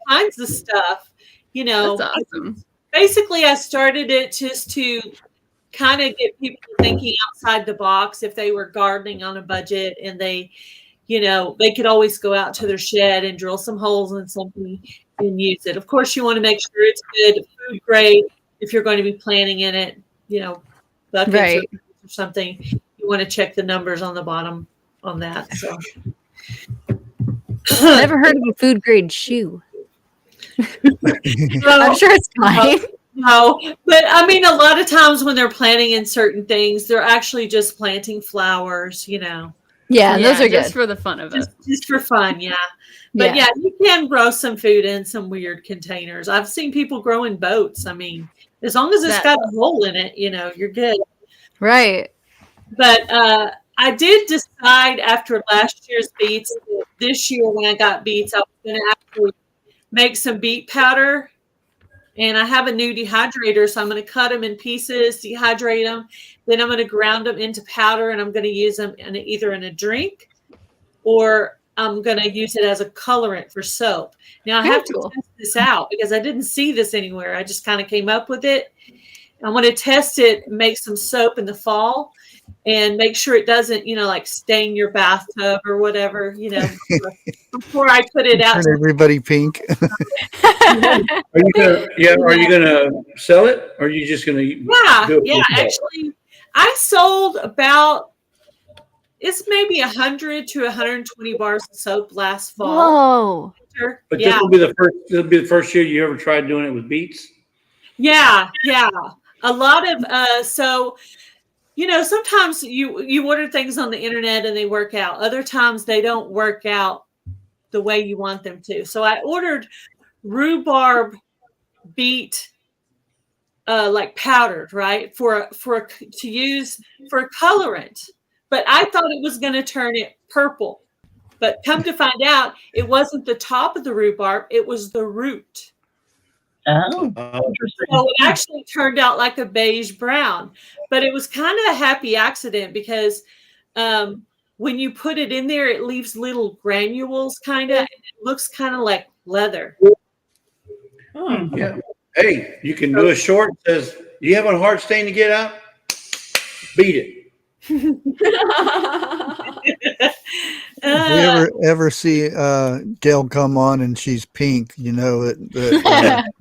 kinds of stuff. You know, That's awesome. basically, I started it just to kind of get people thinking outside the box if they were gardening on a budget and they could always go out to their shed and drill some holes in something and use it. Of course, you want to make sure it's good food grade if you're going to be planting in it, buckets Right. or something. You want to check the numbers on the bottom on that. So Never heard of a food grade shoe. I'm sure it's fine. No, but I mean, a lot of times when they're planting in certain things, they're actually just planting flowers, Yeah, those are just good. for the fun of it. just for fun. Yeah. But yeah, you can grow some food in some weird containers. I've seen people grow in boats. I mean, as long as it's got a hole in it, you're good. Right. But I did decide after last year's beets, that this year when I got beets, I was going to actually make some beet powder. And I have a new dehydrator, so I'm going to cut them in pieces, dehydrate them. Then I'm going to ground them into powder, and I'm going to use them either in a drink or I'm going to use it as a colorant for soap. Now, I have to test this out because I didn't see this anywhere. I just kind of came up with it. I want to test it, make some soap in the fall, and make sure it doesn't, like stain your bathtub or whatever, before I put it out. Turn everybody pink. Are you gonna sell it, or are you just gonna? Yeah. Actually, I sold about it's maybe 100 to 120 bars of soap last fall. Whoa! But this will be the first. This will be the first year you ever tried doing it with beets. Yeah. A lot of sometimes you order things on the internet and they work out. Other times they don't work out the way you want them to. So I ordered rhubarb beet like powdered, right? To use for a colorant. But I thought it was going to turn it purple. But come to find out, it wasn't the top of the rhubarb, it was the root. Oh, interesting. So it actually turned out like a beige brown, but it was kind of a happy accident because when you put it in there, it leaves little granules kind of. It looks kind of like leather. Oh. Yeah. Hey, you can do a short that says, "You having a hard stain to get out? Beat it." If we ever see Gail come on and she's pink, that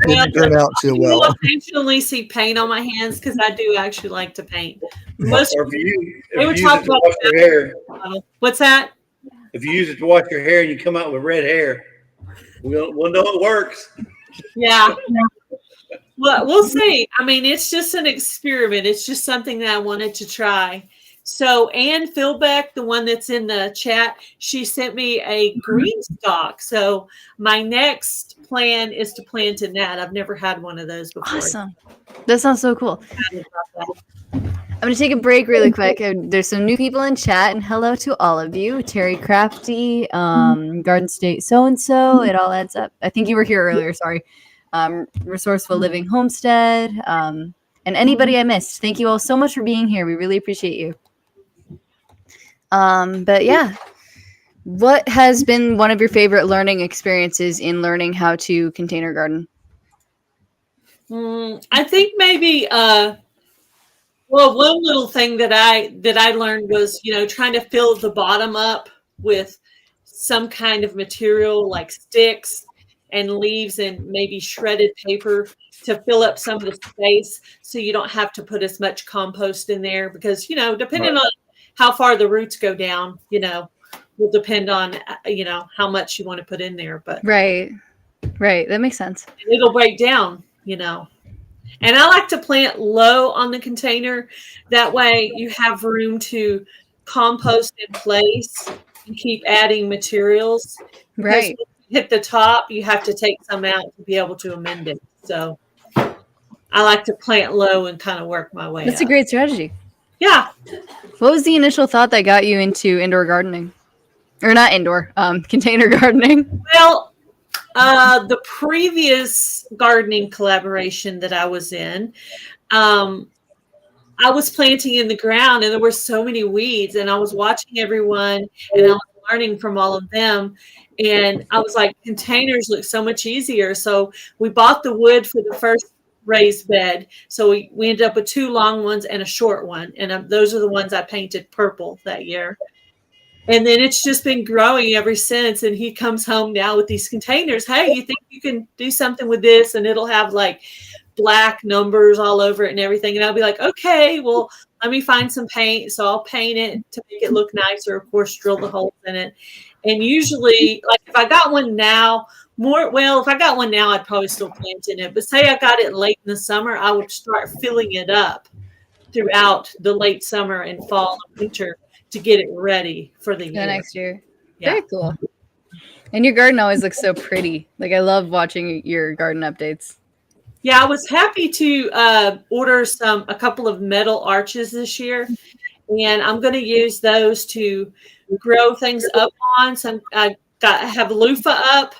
didn't turn out too well. You'll occasionally see paint on my hands because I do actually like to paint. Or if you use it to wash your hair. What's that? If you use it to wash your hair and you come out with red hair, we'll know it works. Yeah. Well, we'll see. I mean, it's just an experiment. It's just something that I wanted to try. So Ann Philbeck, the one that's in the chat, she sent me a green stalk. So my next plan is to plant in that. I've never had one of those before. Awesome. That sounds so cool. I'm going to take a break really quick. There's some new people in chat, and hello to all of you. Terry Crafty, Garden State so-and-so. It all adds up. I think you were here earlier. Sorry. Resourceful Living Homestead, and anybody I missed. Thank you all so much for being here. We really appreciate you. But yeah, what has been one of your favorite learning experiences in learning how to container garden? I think maybe one little thing that I learned was trying to fill the bottom up with some kind of material like sticks and leaves and maybe shredded paper to fill up some of the space, so you don't have to put as much compost in there, because, depending on how far the roots go down, will depend on, how much you want to put in there. But Right. That makes sense. it'll break down, And I like to plant low on the container. That way you have room to compost in place and keep adding materials. Because Right. when you hit the top, you have to take some out to be able to amend it. So I like to plant low and kind of work my way That's up. a great strategy. Yeah. What was the initial thought that got you into indoor gardening? Or not indoor, container gardening? Well, the previous gardening collaboration that I was in, I was planting in the ground and there were so many weeds, and I was watching everyone and I was learning from all of them. And I was like, containers look so much easier. So we bought the wood for the first raised bed. So we ended up with 2 long ones and a short one. And those are the ones I painted purple that year. And then it's just been growing ever since. And he comes home now with these containers. Hey, you think you can do something with this? And it'll have like black numbers all over it and everything. And I'll be like, okay, well, let me find some paint. So I'll paint it to make it look nicer. Of course, drill the holes in it. And usually, like if I got one now, if I got one now, I'd probably still plant in it. But say I got it late in the summer, I would start filling it up throughout the late summer and fall and winter to get it ready for the year. Next year. Yeah. Very cool. And your garden always looks so pretty. Like, I love watching your garden updates. Yeah, I was happy to order a couple of metal arches this year, and I'm going to use those to grow things up on. I have loofah up.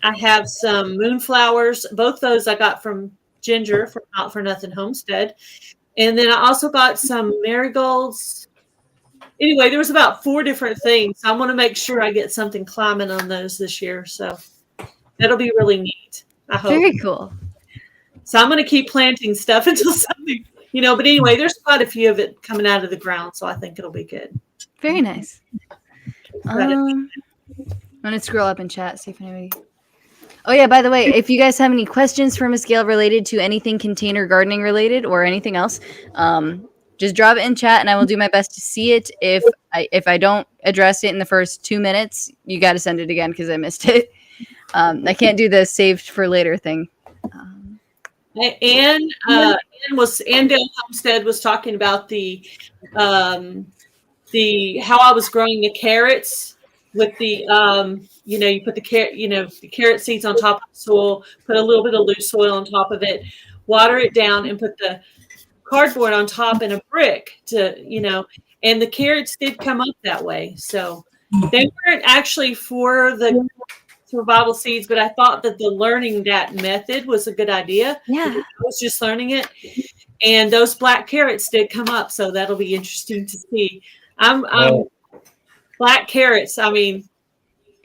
I have some moonflowers. Both those I got from Ginger from Not for Nothing Homestead, and then I also got some marigolds. Anyway, there was about 4 different things. I want to make sure I get something climbing on those this year, so that'll be really neat. I hope. Very cool. So I'm going to keep planting stuff until something, but anyway, there's quite a few of it coming out of the ground, so I think it'll be good. Very nice. I'm going to scroll up in chat, see if anybody... Oh, yeah, by the way, if you guys have any questions for Miss Gail related to anything container gardening related or anything else, just drop it in chat and I will do my best to see it. If I don't address it in the first 2 minutes, you got to send it again because I missed it. I can't do the saved for later thing. Ann Dale Homestead was talking about the how I was growing the carrots with the you put the carrot seeds on top of the soil, put a little bit of loose soil on top of it, water it down, and put the cardboard on top and a brick to and the carrots did come up that way. So they weren't actually for the survival seeds, but I thought that the learning that method was a good idea. Yeah. I was just learning it. And those black carrots did come up, so that'll be interesting to see. Black carrots, I mean,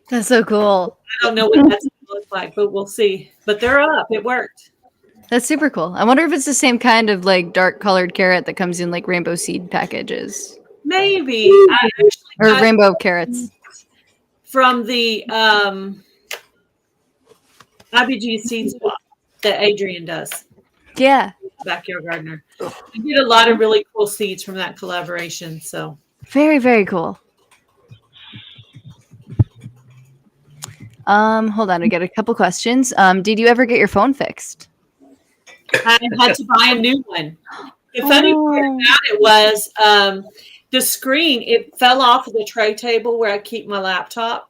That's so cool. I don't know what that's going to look like, but we'll see. But they're up. It worked. That's super cool. I wonder if it's the same kind of like dark colored carrot that comes in like rainbow seed packages. Maybe. Or rainbow carrots. From the IBG seed swap that Adrian does. Yeah. Backyard gardener. We get a lot of really cool seeds from that collaboration. So Very, very cool. Hold on, I got a couple questions. Did you ever get your phone fixed? I had to buy a new one. The funny part about it was the screen, it fell off of the tray table where I keep my laptop,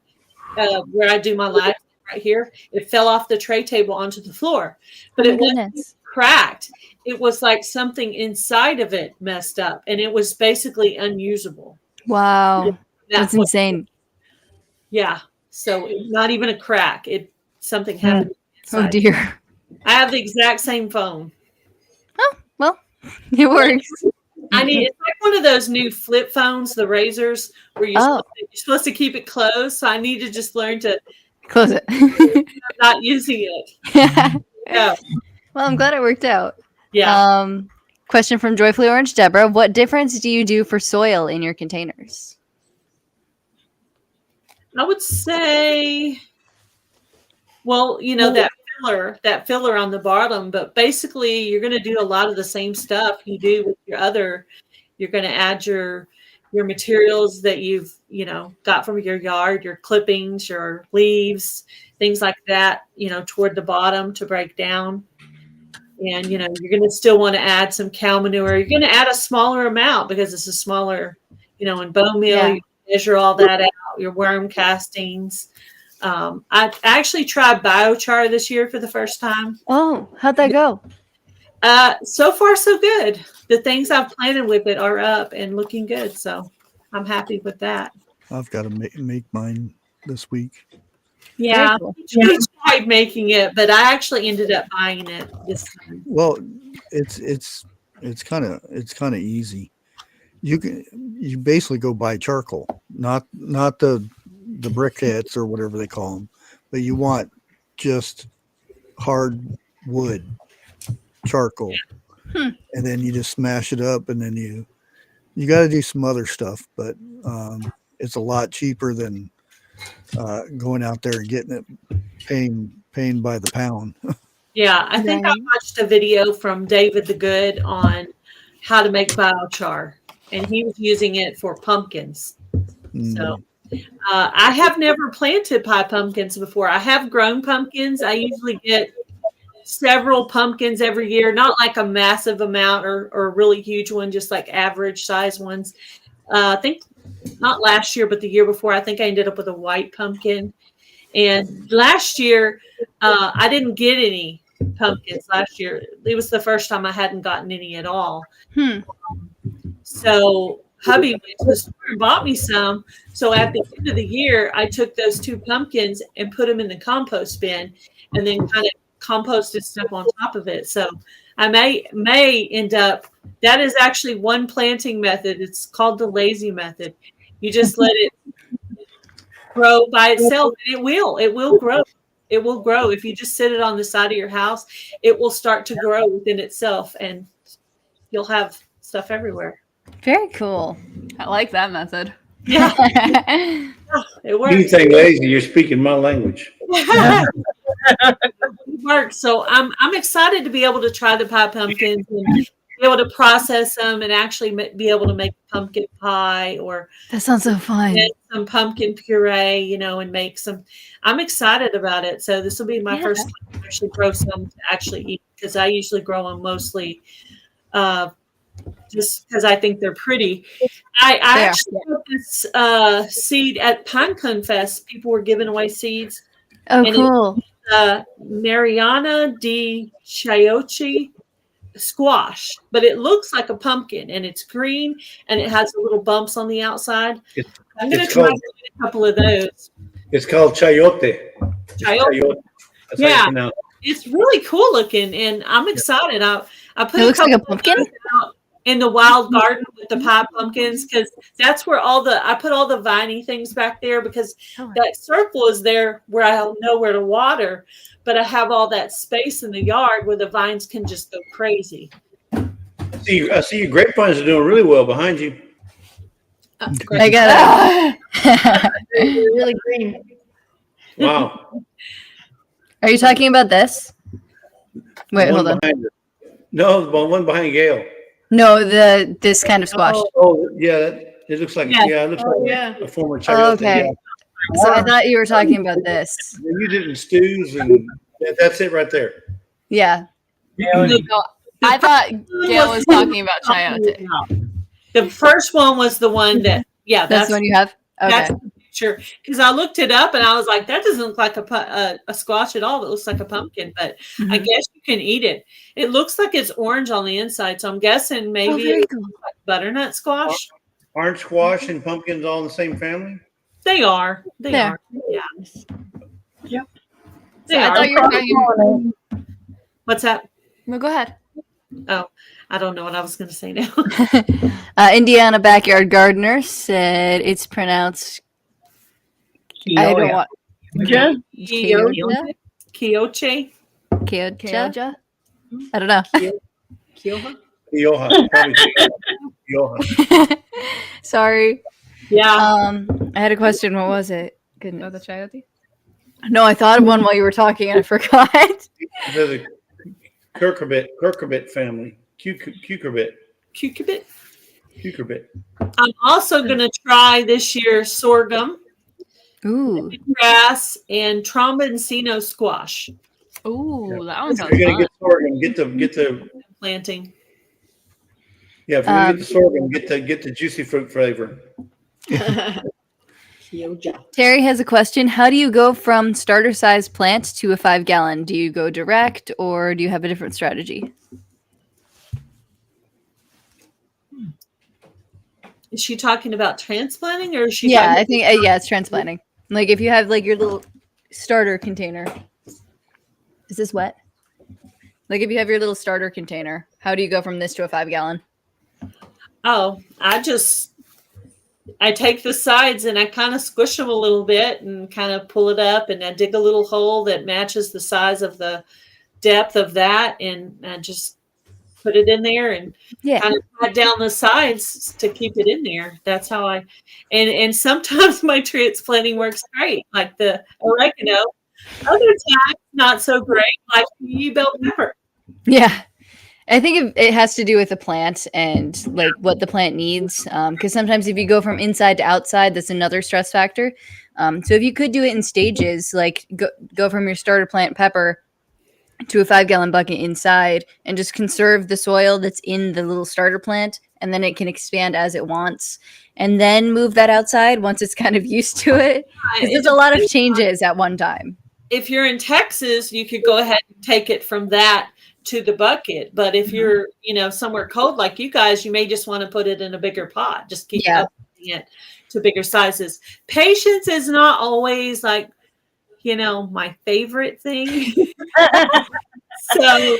where I do my live right here. It fell off the tray table onto the floor, but it wasn't cracked. It was like something inside of it messed up, and it was basically unusable. Wow. That's insane. Yeah. So not even a crack. Something happened inside. Oh dear. I have the exact same phone. Oh, well, it works. It's like one of those new flip phones, the razors, where you're supposed to keep it closed. So I need to just learn to close it. not using it. Yeah. Well, I'm glad it worked out. Yeah. Question from Joyfully Orange Deborah. What difference do you do for soil in your containers? I would say Well, that filler on the bottom, but basically you're going to do a lot of the same stuff you do with your other. You're going to add your materials that you've, got from your yard, your clippings, your leaves, things like that, toward the bottom to break down. And, you're going to still want to add some cow manure. You're going to add a smaller amount because it's a smaller, in bone meal, you measure all that out, your worm castings. I actually tried biochar this year for the first time. Oh, how'd that go? So far, so good. The things I've planted with it are up and looking good. So I'm happy with that. I've got to make mine this week. Yeah, Cool. we tried making it, but I actually ended up buying it this time. Well, it's kind of easy. You basically go buy charcoal, not the briquettes or whatever they call them, but you want just hard wood charcoal, and then you just smash it up, and then you got to do some other stuff, but it's a lot cheaper than going out there and getting it, paying by the pound. Yeah, I think I watched a video from David the Good on how to make biochar, and he was using it for pumpkins. So I have never planted pie pumpkins before. I have grown pumpkins. I usually get several pumpkins every year, not like a massive amount or a really huge one, just like average size ones. I think not last year, but the year before, I think I ended up with a white pumpkin. And last year, I didn't get any pumpkins last year. It was the first time I hadn't gotten any at all. So hubby went to the store and bought me some. So at the end of the year, I took those 2 pumpkins and put them in the compost bin and then kind of composted stuff on top of it. So I may end up, that is actually one planting method. It's called the lazy method. You just let it grow by itself, and it will grow. It will grow. If you just sit it on the side of your house, it will start to grow within itself, and you'll have stuff everywhere. Very cool. I like that method. Yeah. It works. You say lazy, you're speaking my language. It works. So I'm excited to be able to try the pie pumpkins and be able to process them and actually be able to make pumpkin pie or That sounds so fun. some pumpkin puree, and make some. I'm excited about it. So this will be my first time to actually grow some to actually eat, because I usually grow them mostly just because I think they're pretty. I actually put this seed at PineCon Fest. People were giving away seeds. Oh, And cool. Mariana di Chayote squash, but it looks like a pumpkin, and it's green, and it has little bumps on the outside. I'm going to try to get a couple of those. It's called chayote. Chayote. That's how you pronounce it. It's really cool looking, and I'm excited. I put It looks like a couple of pumpkin? those out in the wild garden with the pie pumpkins, because that's where I put all the viney things back there, because that circle is there where I don't know where to water, but I have all that space in the yard where the vines can just go crazy. I see your grapevines are doing really well behind you. I got it. Really green. Wow. Are you talking about this? Wait, hold on. No, the one behind Gail. No, this kind of squash. Oh, yeah. It looks like it looks like a former chayote. Oh, okay. Yeah. So I thought you were talking about this. You did it in stews, and that's it right there. Yeah. Yeah, No, I thought Gail was talking about chayote. The first one was the one that, That's the one you have? Okay. That's the picture, because I looked it up and I was like, that doesn't look like a squash at all. It looks like a pumpkin, but I guess you can eat it. It looks like it's orange on the inside, so I'm guessing maybe it's like butternut squash. Aren't squash and pumpkins all in the same family? They are. They Yeah. are. Yeah. Yep. They I are. thought you were talking. What's that? No, go ahead. Oh, I don't know what I was going to say now. Indiana Backyard Gardener said it's pronounced. I don't want. Just Kyoja? Kyoche. Kyoja? I don't know. Kyoha? Kioha. Probably Kioha. Sorry. Yeah. I had a question. What was it? Goodness. Oh, the chayote? No, I thought of one while you were talking and I forgot. They're the cucurbit family. Cucurbit. I'm also going to try this year sorghum, Ooh. grass, and tromboncino squash Ooh, that one If sounds you're gonna fun. get sorghum, get the planting. yeah. If you're gonna get the sorghum, get the juicy fruit flavor. Terry has a question. How do you go from starter size plant to a 5-gallon? Do you go direct or do you have a different strategy? Is she talking about transplanting, or is she? Yeah, talking- I think yeah, it's transplanting. Like if you have like your little starter container. Is this wet? Like if you have your little starter container, how do you go from this to a 5-gallon? Oh, I take the sides and I kind of squish them a little bit and kind of pull it up, and I dig a little hole that matches the size of the depth of that, and I just put it in there and kind of pat down the sides to keep it in there. That's how and sometimes my transplanting works great, like the oregano. Other times, not so great, like the bell pepper. Yeah. I think it has to do with the plant and like what the plant needs. Because sometimes if you go from inside to outside, that's another stress factor. So if you could do it in stages, like go from your starter plant pepper to a 5-gallon bucket inside and just conserve the soil that's in the little starter plant, and then it can expand as it wants, and then move that outside once it's kind of used to it. Because there's a lot of changes at one time. If you're in Texas, you could go ahead and take it from that to the bucket. But if you're, somewhere cold like you guys, you may just want to put it in a bigger pot. Just keep upping it to bigger sizes. Patience is not always like, my favorite thing. So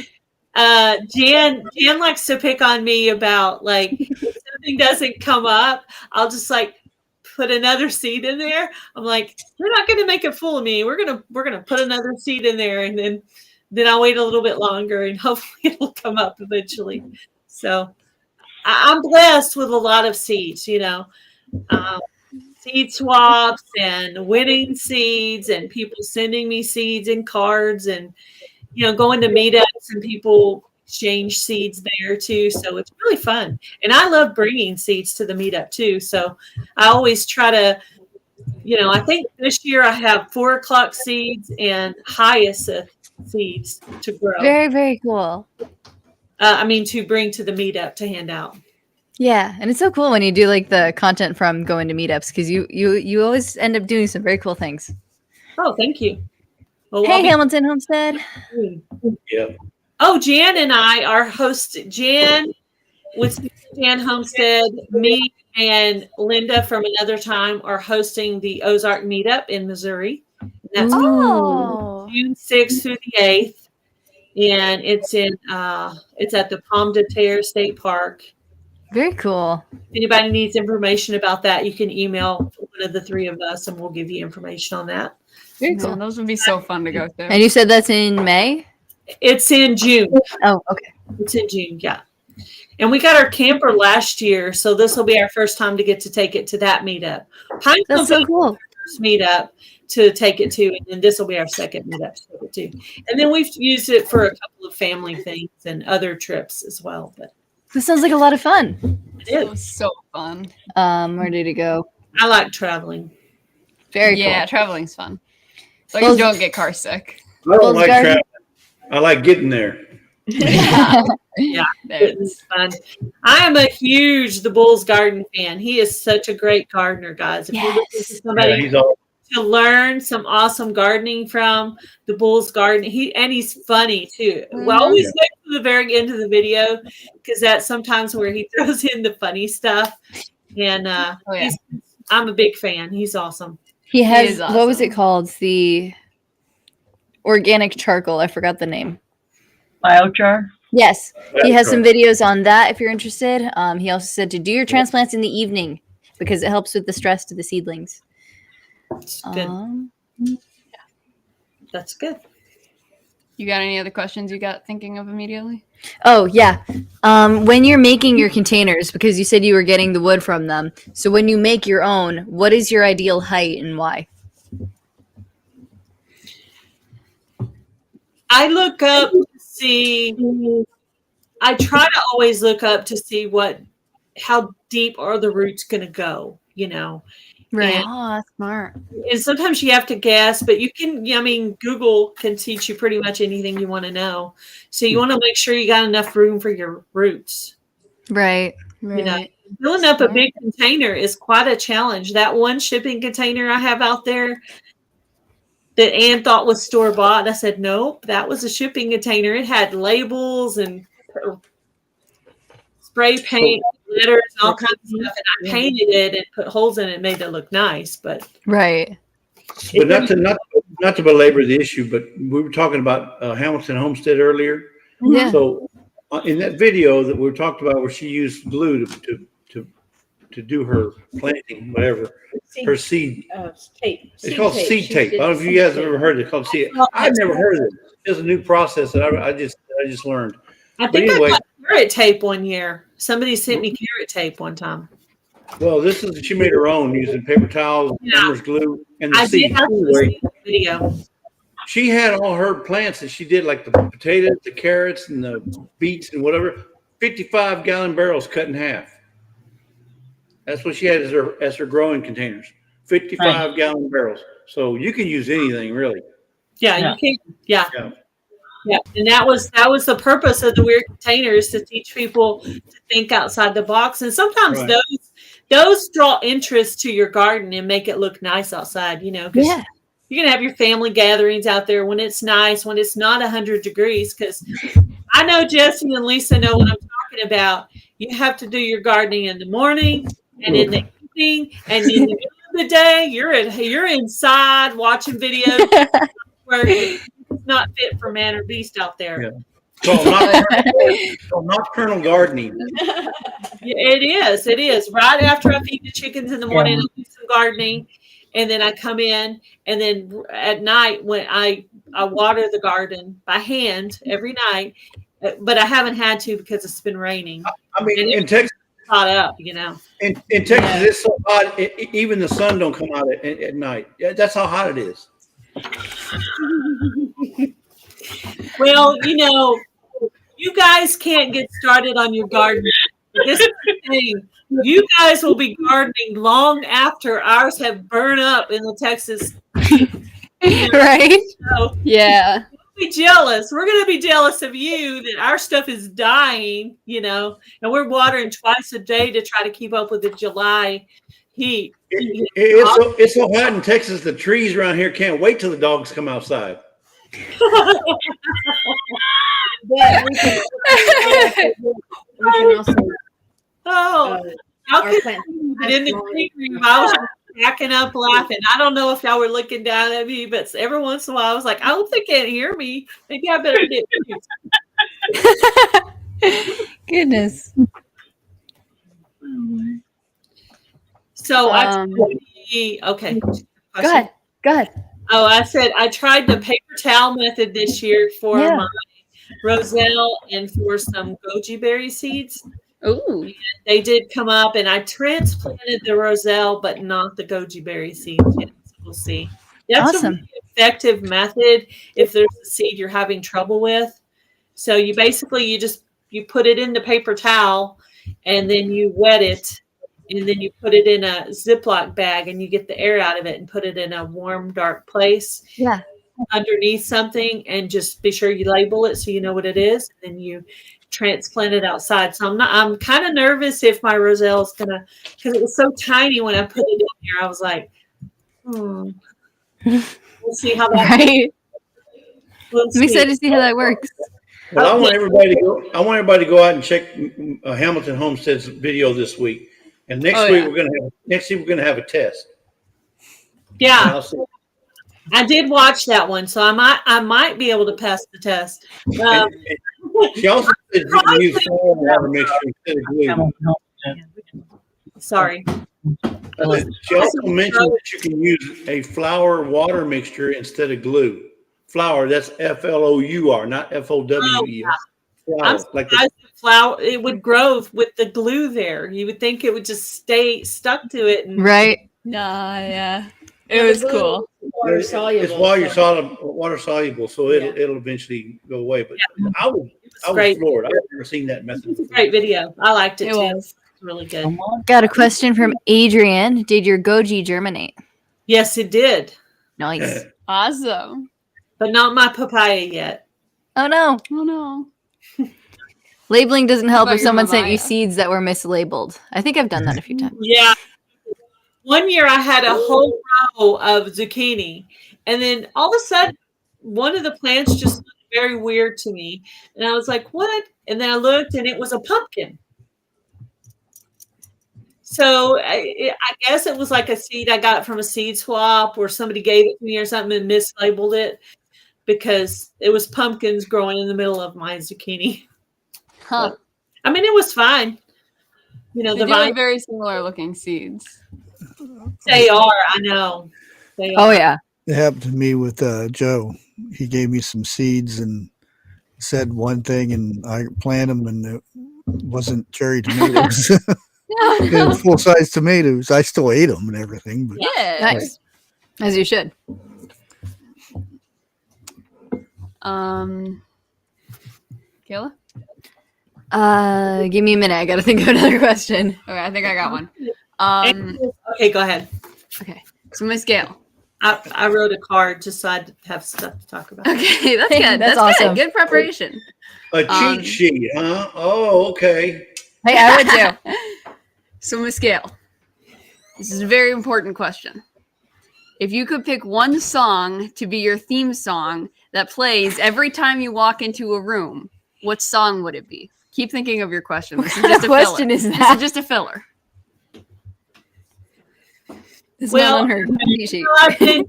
Jan likes to pick on me about like if something doesn't come up, I'll just like put another seed in there. I'm like, you're not going to make a fool of me. We're gonna put another seed in there, and then I'll wait a little bit longer, and hopefully it'll come up eventually. So I'm blessed with a lot of seeds, seed swaps and winning seeds, and people sending me seeds and cards, and going to meetups and people exchange seeds there too. So it's really fun. And I love bringing seeds to the meetup too. So I always try to, I think this year I have 4 o'clock seeds and hyacinth seeds to grow. Very, very cool. To bring to the meetup to hand out. Yeah, and it's so cool when you do like the content from going to meetups, because you always end up doing some very cool things. Oh, thank you. Well, hey, Hamilton Homestead. Yeah. Oh, Jan and I are Jan with Jan Homestead, me and Linda from another time are hosting the Ozark meetup in Missouri. And that's June 6th through the 8th. And it's at the Pomme de Terre State Park. Very cool. If anybody needs information about that, you can email one of the 3 of us and we'll give you information on that. Very cool. Those would be so fun to go to. And you said that's in May? It's in June. Oh, okay. It's in June, yeah. And we got our camper last year, so this will be our first time to get to take it to that meetup. That's so cool. First meetup to take it to, and then this will be our second meetup to take it to. And then we've used it for a couple of family things and other trips as well. But this sounds like a lot of fun. It is so fun. Where did it go? I like traveling. Very cool. Yeah, traveling's fun. So you don't get car sick. I don't like traveling. I like getting there. Yeah, it's fun. I am a huge The Bull's Garden fan. He is such a great gardener, guys. If you're looking for somebody to learn some awesome gardening from, The Bull's Garden, he's funny too. Mm-hmm. Well, always wait to the very end of the video, because that's sometimes where he throws in the funny stuff. And I'm a big fan. He's awesome. He has awesome. What was it called? The organic charcoal. I forgot the name. Biochar? Yes. He has some videos on that if you're interested. He also said to do your transplants in the evening because it helps with the stress to the seedlings. That's good. Yeah. That's good. You got any other questions you got thinking of immediately? Oh, yeah. When you're making your containers, because you said you were getting the wood from them. So when you make your own, what is your ideal height and why? I look up to see. I try to always look up to see how deep are the roots going to go, Right. And, Oh, that's smart. and sometimes you have to guess, but you can, Google can teach you pretty much anything you want to know. So you want to make sure you got enough room for your roots. Right. Filling up a big container is quite a challenge. That one shipping container I have out there that Ann thought was store-bought, I said, nope, that was a shipping container. It had labels and spray paint, letters, all kinds of stuff, and I painted it and put holes in it and made it look nice. But right. But not to belabor the issue, but we were talking about Hamilton Homestead earlier. Yeah. So in that video that we talked about, where she used glue to do her planting, whatever, her seed. Tape. It's called seed tape. I don't know if you guys have ever heard it. It's called seed. I've never heard of it. It's a new process that I just learned. I think I got carrot tape one year. Somebody sent me carrot tape one time. Well, she made her own using paper towels, farmer's glue, and the seed. Anyway, video. She had all her plants that she did, like the potatoes, the carrots, and the beets, and whatever. 55-gallon barrels cut in half. That's what she had as her growing containers. 55-gallon barrels. So you can use anything, really. Yeah, you can. Yeah. And that was the purpose of the weird containers, to teach people to think outside the box. And sometimes those draw interest to your garden and make it look nice outside, because you're going to have your family gatherings out there when it's nice, when it's not 100 degrees. Because I know Jesse and Lisa know what I'm talking about. You have to do your gardening in the morning and in the evening, and in the middle of the day, you're inside watching videos where it's not fit for man or beast out there. Yeah. So nocturnal gardening. It is. Right after I feed the chickens in the morning, I do some gardening, and then I come in, and then at night when I water the garden by hand every night, but I haven't had to because it's been raining. I mean, in Texas, it's hot up, In Texas, it's so hot, even the sun don't come out at night. That's how hot it is. Well, you guys can't get started on your garden. This is the thing. You guys will be gardening long after ours have burned up in the Texas. Right? So, yeah. be jealous. We're going to be jealous of you that our stuff is dying, and we're watering twice a day to try to keep up with the July heat. It's so hot in Texas, the trees around here can't wait till the dogs come outside. But we can also how could I didn't agree with you? I was backing up laughing. I don't know if y'all were looking down at me, but every once in a while I was like, I hope they can't hear me. Maybe I better get mute. Goodness. So okay. Go ahead. Oh, I said I tried the paper towel method this year for my roselle and for some goji berry seeds. Ooh. They did come up, and I transplanted the roselle, but not the goji berry seeds yet. So we'll see. That's awesome. a really effective method if there's a seed you're having trouble with. So you basically you put it in the paper towel, and then you wet it, and then you put it in a Ziploc bag, and you get the air out of it and put it in a warm, dark place. Yeah. Underneath something, and just be sure you label it so you know what it is. And then you transplant it outside. So I'm kind of nervous if my roselle is gonna, because it was so tiny when I put it in here. I was like, we'll see how that right. I'm excited to see how that works. Well, I want everybody to go out and check Hamilton Homestead's video this week. And next week we're gonna have a test. Yeah. I did watch that one, so I might be able to pass the test. She also said you can use flour water mixture instead of glue. Sorry. She also mentioned that you can use a flour water mixture instead of glue. Flour, that's Flour, not FOWER. Oh, yeah. Flour, it would grow with the glue there. You would think it would just stay stuck to it. Right. Nah, yeah. It was cool. water soluble. It's water soluble, so it'll eventually go away. But I was great. floored. I've never seen that method It's a before. great video. I liked it, It too. was. It's really good. Got a question from Adrian. Did your goji germinate? Yes, it did, Nice. Awesome. but not my papaya yet. Oh no. Oh no. Labeling doesn't help about if your someone sent you mamaya? seeds that were mislabeled. I think I've done that a few times. Yeah. One year I had a whole row of zucchini, and then all of a sudden, one of the plants just looked very weird to me. And I was like, what? And then I looked, and it was a pumpkin. So I guess it was like a seed I got from a seed swap, or somebody gave it to me or something and mislabeled it, because it was pumpkins growing in the middle of my zucchini. Huh. I mean, it was fine. You know, They the do have vine, very similar looking seeds. they are. I know. They Oh are. yeah. It happened to me with Joe. He gave me some seeds and said one thing, and I planted them, and it wasn't cherry tomatoes. They were full-size tomatoes. I still ate them and everything, but Yeah. Nice. As you should. Kayla? Give me a minute. I gotta think of another question. Okay, I think I got one. Okay, go ahead. Okay. So Miss Gail. I wrote a card just so I'd have stuff to talk about. Okay, that's good. That's awesome. Good. Good preparation. A cheat sheet, huh? Oh, okay. Hey, I would too. So Miss Gail, this is a very important question. If you could pick one song to be your theme song that plays every time you walk into a room, what song would it be? Keep thinking of your question. This is just a question filler. is This that? is just a filler. It's Well, not on her cheat sheet. I've been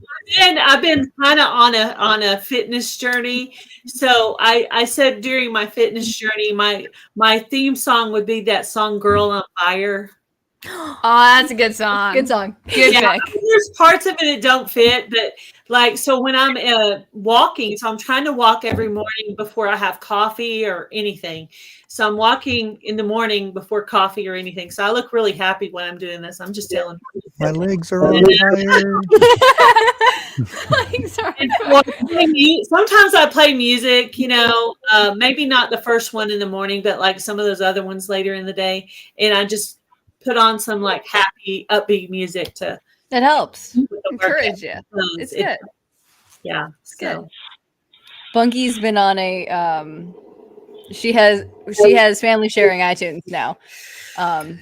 kind of on a fitness journey. So I said during my fitness journey, my theme song would be that song "Girl on Fire." Oh, that's a good song. Good song. Good Yeah, pick. there's parts of it that don't fit, but like, so when I'm walking, so I'm trying to walk every morning before I have coffee or anything. So I'm walking in the morning before coffee or anything. So I look really happy when I'm doing this. I'm just telling you. my legs are on fire. Sometimes I play music, you know, maybe not the first one in the morning, but like some of those other ones later in the day. And I just put on some like happy, upbeat music to That helps. Encourage you. It's good. Yeah. It's good. Bunky's been on a she has family sharing iTunes now.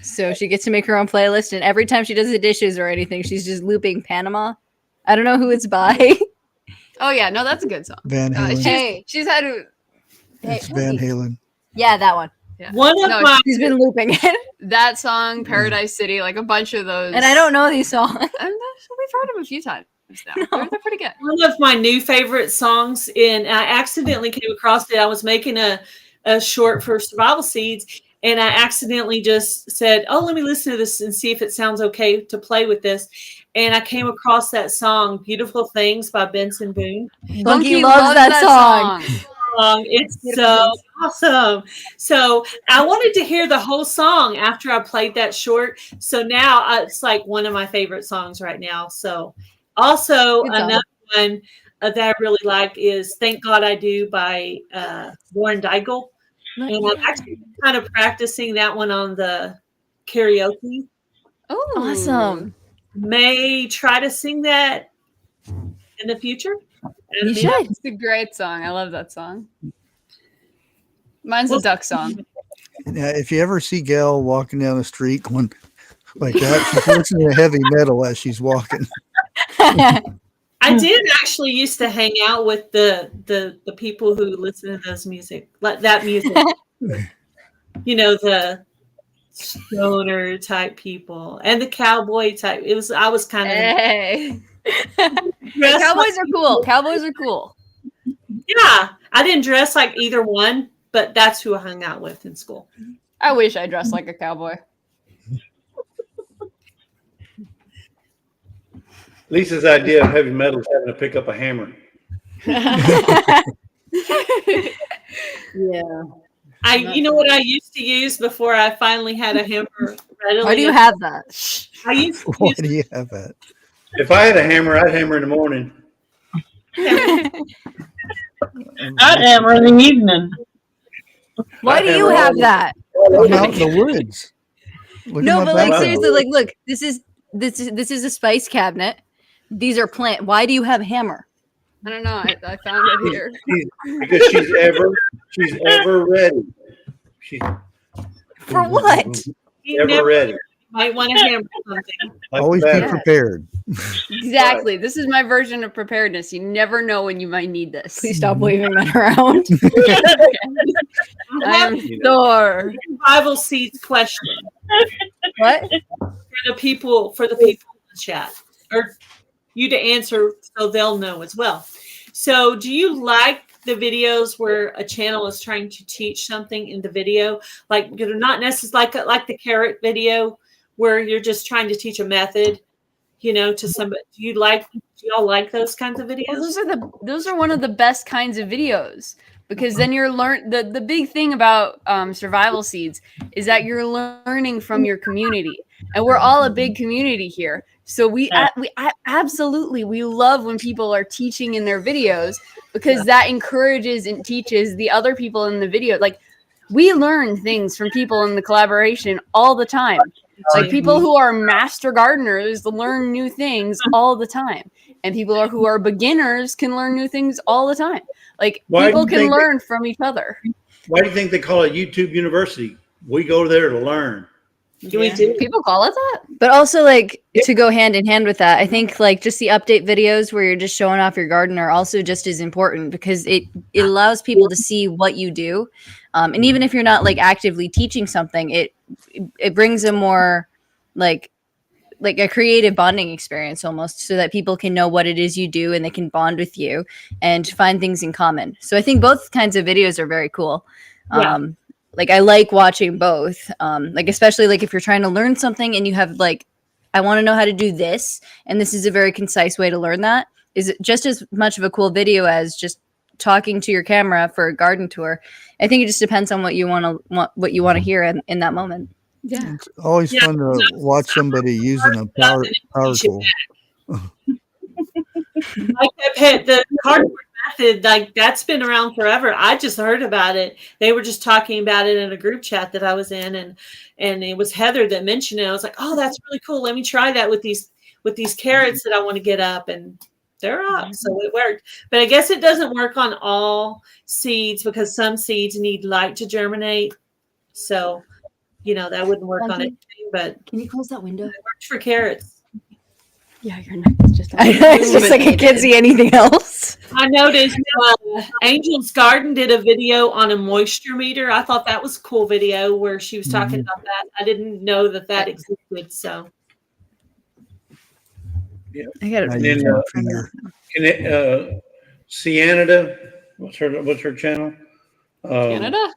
So she gets to make her own playlist, and every time she does the dishes or anything, she's just looping Panama. I don't know who it's by. Oh yeah, no, that's a good song. Van Halen. She's had a It's Van Halen. Yeah, that one. One of my She's been looping it. that song, Paradise City, like a bunch of those. And I don't know these songs. And we've heard them a few times now. They're pretty good. one of my new favorite songs, and I accidentally came across it. I was making a short for Survival Seeds, and I accidentally just said, "Oh, let me listen to this and see if it sounds okay to play with this." And I came across that song, "Beautiful Things" by Benson Boone. Bunky loves that song. It's so awesome. So I wanted to hear the whole song after I played that short. So now it's like one of my favorite songs right now. So also another one that I really like is "Thank God I Do" by Warren Daigle. And I'm actually kind of practicing that one on the karaoke. Oh, Awesome. May try to sing that in the future. You should. It's a great song. I love that song. Mine's a duck song. Now, if you ever see Gail walking down the street going like that, she's listening to heavy metal as she's walking. I did actually used to hang out with the people who listen to those music, like that music. You know, the stoner type people and the cowboy type. I was kind of Hey. dressed Cowboys are cool. Cowboys are cool. yeah. I didn't dress like either one, but that's who I hung out with in school. I wish I dressed like a cowboy. Lisa's idea of heavy metal is having to pick up a hammer. Yeah. You know what I used to use before I finally had a hammer readily? Why do you have that? I used to Why use do you have that? If I had a hammer, I'd hammer in the morning. I'd hammer in the evening. Why I'd do you hammer have all that? I'm out in the woods. Look No, at but my like background. seriously, like look, this is a spice cabinet. These are plant. Why do you have a hammer? I don't know. I found it here. Because she's ever ready. She's For what? You ever never ready. might want to hammer something. Like Always be that. prepared. Exactly. This is my version of preparedness. You never know when you might need this. Please stop Mhm. waving that around. I have I'm sure. a survival seeds question What? for the people in the chat, or you to answer so they'll know as well. So, do you like the videos where a channel is trying to teach something in the video, like not necessarily like the carrot video where you're just trying to teach a method, to somebody? Do y'all like those kinds of videos? Well, those are one of the best kinds of videos because then you're the big thing about survival seeds is that you're learning from your community, and we're all a big community here. So we absolutely love when people are teaching in their videos because that encourages and teaches the other people in the video. Like we learn things from people in the collaboration all the time. Like people who are master gardeners learn new things all the time, and people who are beginners can learn new things all the time. Like people can learn from each other. Why do you think they call it YouTube University? We go there to learn. We do. People call it that. But also, like, to go hand in hand with that, I think, like, just the update videos where you're just showing off your garden are also just as important because it allows people to see what you do. And even if you're not, like, actively teaching something, it brings a more, like a creative bonding experience almost so that people can know what it is you do and they can bond with you and find things in common. So I think both kinds of videos are very cool. Yeah. Like I like watching both. Like especially like if you're trying to learn something and you have like, I want to know how to do this, and this is a very concise way to learn that. Is it just as much of a cool video as just talking to your camera for a garden tour? I think it just depends on what you want to hear in that moment. Yeah. It's always fun to watch somebody using a power tool. Like the cardboard method, like that's been around forever. I just heard about it. They were just talking about it in a group chat that I was in, and it was Heather that mentioned it. I was like, oh, that's really cool. Let me try that with these carrots that I want to get up, and they're up. So it worked. But I guess it doesn't work on all seeds because some seeds need light to germinate. So, that wouldn't work on anything. But Can you close that window? it works for carrots. Yeah, your neck is just. It's just like I can't see anything else. I noticed Angel's Garden did a video on a moisture meter. I thought that was a cool video where she was talking about that. I didn't know that existed. So, Yeah. I got I And use then, my finger. Cianida, what's her channel? Canada?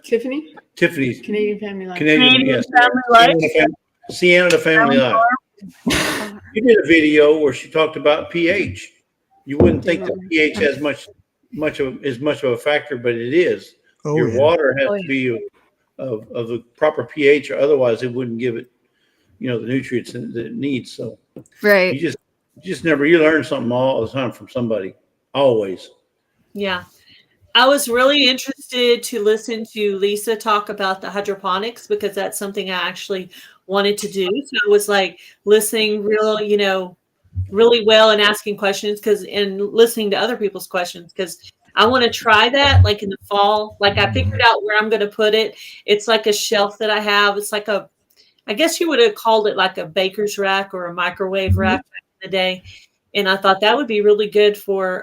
Tiffany, Tiffany's Canadian Family Life. Canadian, yes. Family Life. Cianida Family Life. She did a video where she talked about pH. You wouldn't think that pH has much of a factor, but it is. Oh, Your yeah. water has to be of the proper pH, or otherwise it wouldn't give it, the nutrients that it needs. So Right. you learn something all the time from somebody, always. yeah. I was really interested to listen to Lisa talk about the hydroponics because that's something I actually wanted to do. So I was like listening really well and asking questions and listening to other people's questions because I want to try that like in the fall. Like I figured out where I'm going to put it. It's like a shelf that I have. It's like I guess you would have called it like a baker's rack or a microwave rack back in the day. And I thought that would be really good for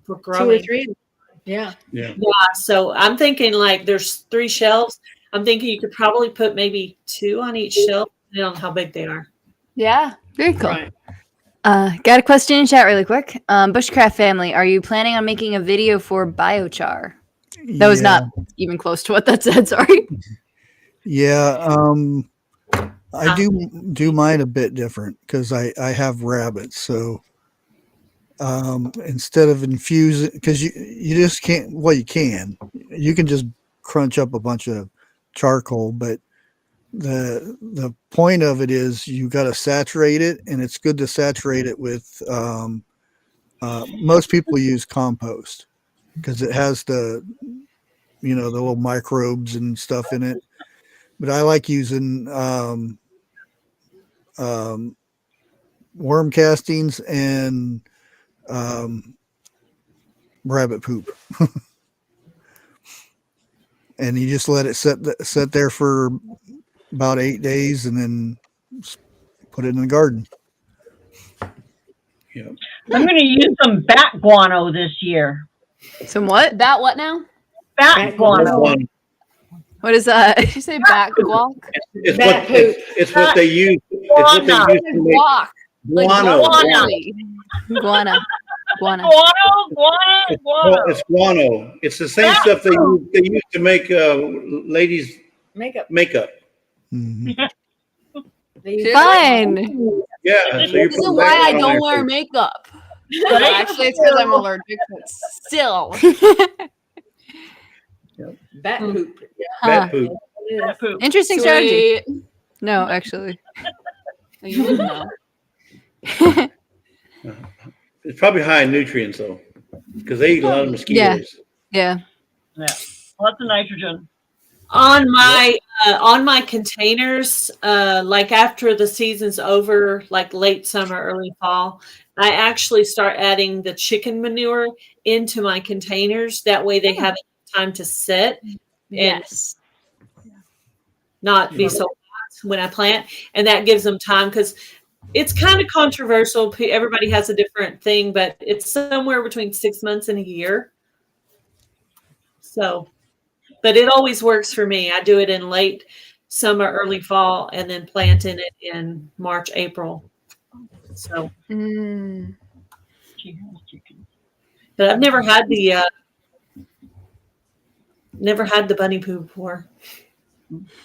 growing. 2 or 3. Yeah. Yeah. So I'm thinking like there's 3 shelves. I'm thinking you could probably put maybe 2 on each shelf, depending on how big they are. Yeah. Very cool. Right. Got a question in chat really quick. Bushcraft family, are you planning on making a video for biochar? That was not even close to what that said. Sorry. Yeah. I do mine a bit different because I have rabbits. So instead of infusing, because you just can't, you can just crunch up a bunch of charcoal, but the point of it is you got to saturate it, and it's good to saturate it with. Most people use compost because it has the little microbes and stuff in it. But I like using worm castings and rabbit poop. And you just let it sit there for about 8 days and then put it in the garden. Yeah. I'm going to use some bat guano this year. Some what? Bat what now? Bat guano. What is that? Did you say bat guac? It's what they use. It's what they use to make Guac. Like guano. Guana. Guana. Guano. It's guano. It's the same stuff they use to make ladies' Makeup. Mhm. Fine. Yeah. So you're This is putting why that I on don't there. wear makeup. Well, actually, it's because I'm allergic, but still. Bat poop. Bat poop. Yeah. Interesting strategy. Sweet. No, actually. You didn't know. It's probably high in nutrients though, because they eat a lot of mosquitoes. Yeah. Lots of nitrogen. On my containers, like after the season's over, like late summer, early fall, I actually start adding the chicken manure into my containers. That way they have time to sit and Yes. not be so hot when I plant. And that gives them time, because it's kind of controversial. Everybody has a different thing, but it's somewhere between 6 months and a year. So, but it always works for me. I do it in late summer, early fall, and then planting it in March, April. So, but I've never had the bunny poo before.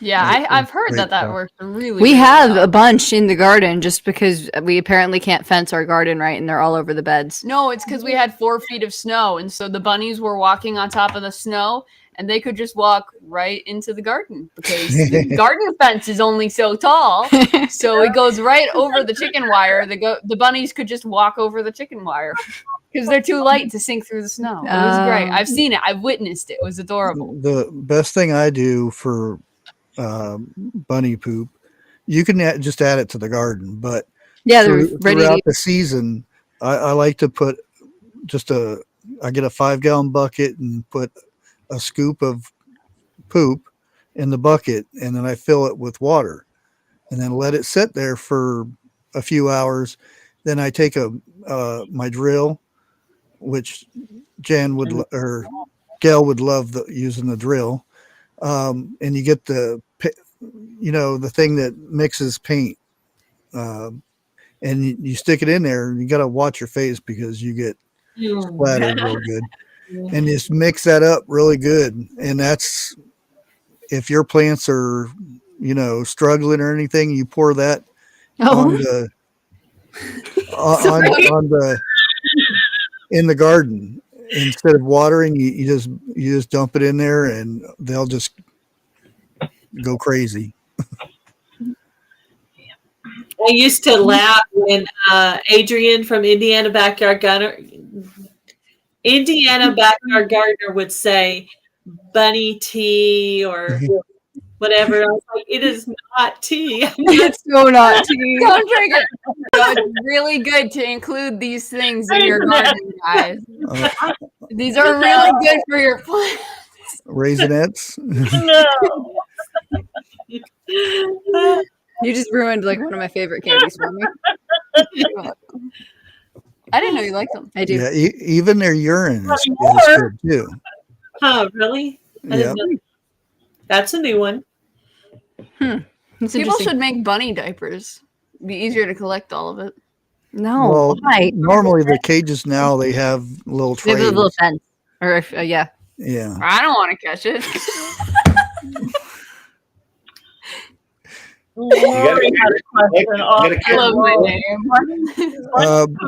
Yeah, I've heard Great that job. works really We really have well. a bunch in the garden just because we apparently can't fence our garden right and they're all over the beds. No, it's because we had 4 feet of snow, and so the bunnies were walking on top of the snow, and they could just walk right into the garden because the garden fence is only so tall, so it goes right over the chicken wire. The bunnies could just walk over the chicken wire because they're too light to sink through the snow. It was great. I've seen it. I've witnessed it. It was adorable. The best thing I do for bunny poop, you can just add it to the garden, but Yeah, they're ready to throughout eat. the season, I like to put I get a 5-gallon bucket and put a scoop of poop in the bucket, and then I fill it with water and then let it sit there for a few hours. Then I take my drill, which Jan would or Gail would love using the drill, and you get the thing that mixes paint, and you stick it in there, and you got to watch your face because you get splattered real good, and just mix that up really good. And that's, if your plants are struggling or anything, you pour that on the in the garden instead of watering. You just dump it in there, and they'll just go crazy. I used to laugh when Adrian from Indiana Backyard Gardener would say bunny tea or whatever. I was like, it is not tea. It's so not tea. Don't drink it. So it's really good to include these things in your garden, guys. These are really good for your plants. Raisinets. No. You just ruined like one of my favorite candies for me. I didn't know you liked them. I do. Yeah, even their urine is good too. Oh, really? I Yeah. didn't know. That's a new one. It's People interesting. should make bunny diapers. It'd be easier to collect all of it. No, Well, why? normally the cages now they have little They have trays. a little fence. Or if, yeah. Yeah. I don't want to catch it. Lorrie had a question. I love my name.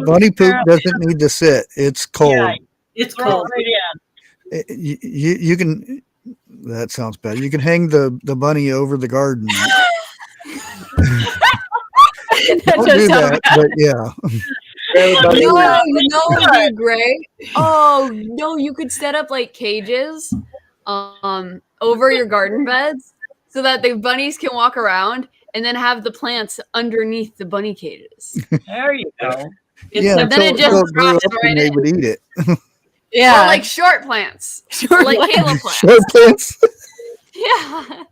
Bunny poop doesn't need to sit. It's cold. Yeah, It's throw cold. it right in. You can. That sounds bad. You can hang the bunny over the garden Don't do that, but yeah. Everybody, No, you know what would be great? Oh, no, you could set up like cages over your garden beds so that the bunnies can walk around and then have the plants underneath the bunny cages. There you go. Yeah, then it just until it grew drops up right and they in. would eat it. Or like short plants. Short like plants. Kayla plants. Short plants. Yeah.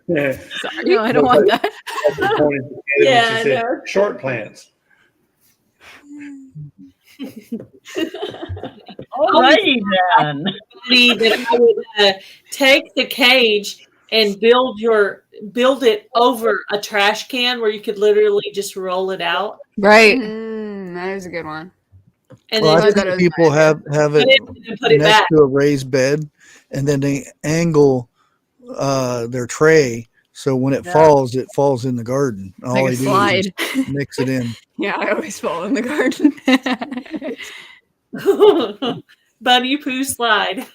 yeah. Sorry, no, I don't want that. Yeah, I know. Short plants. Alrighty then. Me that I would take the cage and build it over a trash can where you could literally just roll it out. Right. That is a good one. And Well, then I that think is people nice. have put it it, and put it next back. to a raised bed, and then they angle their tray so when it falls in the garden. All Like a they do slide. is just mix it in. Yeah, I always fall in the garden. Bunny poo slide.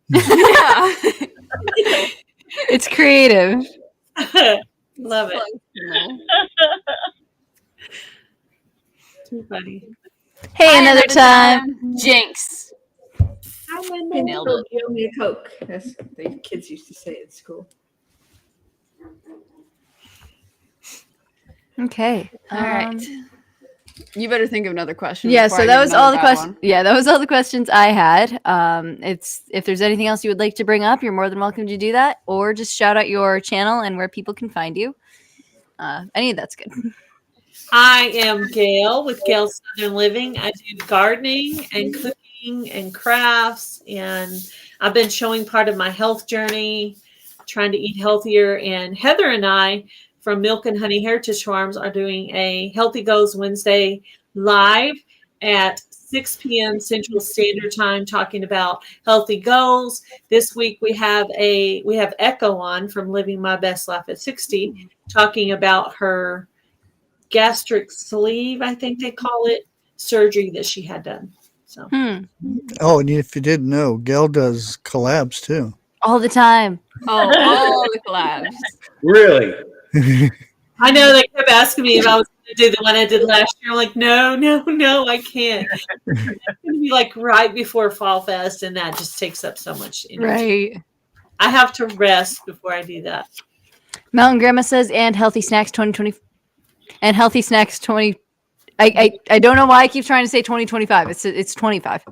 Yeah. It's creative. Love it. Too funny. Hey, another time. Jinx. I nailed it. Give me a Coke. That's what the kids used to say at school. Okay. All right. You better think of another question. Yeah, before so I that give was another all the bad questions. one. Yeah, that was all the questions I had. It's if there's anything else you would like to bring up, you're more than welcome to do that, or just shout out your channel and where people can find you. Any of that's good. I am Gail with Gail's Southern Living. I do gardening and cooking and crafts, and I've been showing part of my health journey, trying to eat healthier. And Heather and I from Milk and Honey Heritage Farms are doing a Healthy Goals Wednesday live at 6 p.m. Central Standard Time, talking about healthy goals. This week we have Echo on from Living My Best Life at 60, talking about her gastric sleeve, I think they call it, surgery that she had done. So Oh, and if you didn't know, Gail does collabs too. All the time. Oh, all the collabs. Really? I know they kept asking me if I was going to do the one I did last year. I'm like, no, I can't. It's going to be like right before Fall Fest, and that just takes up so much energy. Right. I have to rest before I do that. Mountain Grandma says, and Healthy Snacks 2020. And Healthy Snacks 20. I don't know why I keep trying to say 2025. It's 25.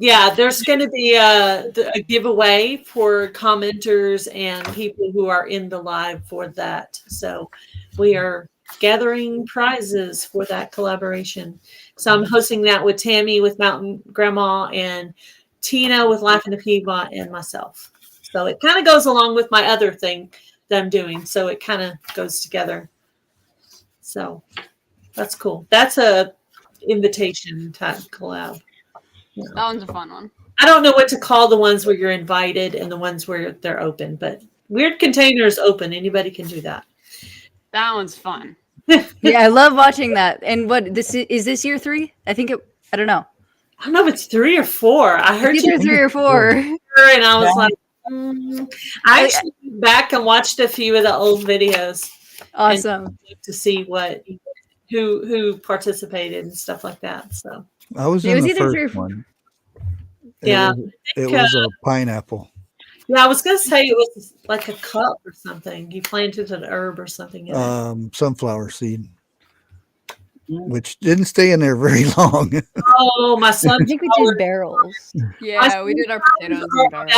Yeah, there's going to be a giveaway for commenters and people who are in the live for that. So we are gathering prizes for that collaboration. So I'm hosting that with Tammy with Mountain Grandma and Tina with Life in the Piedmont and myself. So it kind of goes along with my other thing that I'm doing. So it kind of goes together. So that's cool. That's a invitation type collab. That one's a fun one. I don't know what to call the ones where you're invited and the ones where they're open, but Weird Containers open. Anybody can do that. That one's fun. Yeah, I love watching that. And what is this year 3? I don't know. I don't know if it's 3 or 4. I heard Either 3 or 4. and I was like, I actually went back and watched a few of the old videos. Awesome. To see who participated and stuff like that. So I was It in was the either 3 or first 4. one. Yeah, It was a pineapple. yeah, I was gonna say it was like a cup or something. You planted an herb or something in it. Sunflower seed, which didn't stay in there very long. Oh, my I son. think we did barrels. Yeah, we did our potatoes and barrels.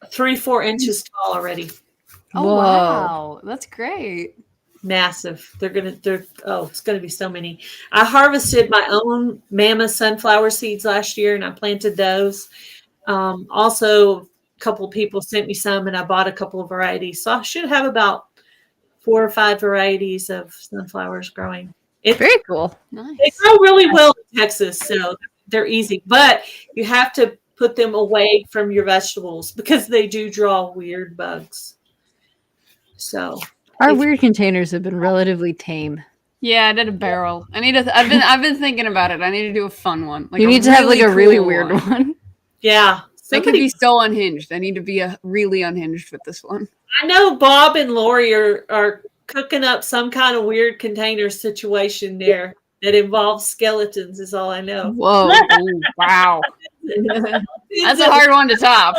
About 3-4 inches tall already. Oh, Whoa. wow. That's great. Massive. It's gonna be so many. I harvested my own Mama sunflower seeds last year and I planted those. Also a couple of people sent me some and I bought a couple of varieties. So I should have about 4 or 5 varieties of sunflowers growing. Very cool. Nice. They grow really well in Texas, so they're easy. But you have to put them away from your vegetables because they do draw weird bugs. So Our weird containers have been relatively tame. Yeah, I did a barrel. I've been thinking about it. I need to do a fun one. Like You a need to have like a really cool weird one. yeah. They could Somebody, be so unhinged. I need to be really unhinged with this one. I know Bob and Lorrie are cooking up some kind of weird container situation there that involves skeletons. Is all I know. Whoa! Ooh, wow, that's a hard one to top.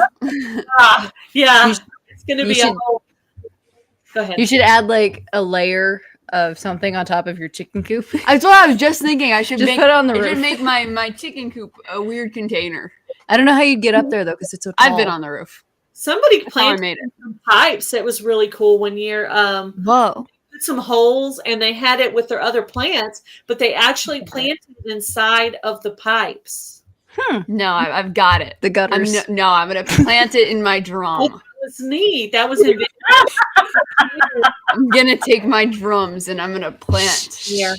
Yeah, You it's going to you be should- a whole. Go ahead. You should add like a layer of something on top of your chicken coop. That's what I was just thinking. I should Just make, put it on the I roof. should make my chicken coop a weird container. I don't know how you'd get up there though, because it's so tall. I've been on the roof. Somebody That's how I planted made it. some pipes. It was really cool one year. Whoa. Put some holes, and they had it with their other plants, but they actually planted it inside of the pipes. No, I've got it. The gutters. I'm gonna plant it in my drum. That was neat. That was inventive. I'm gonna take my drums and I'm gonna plant. Yeah.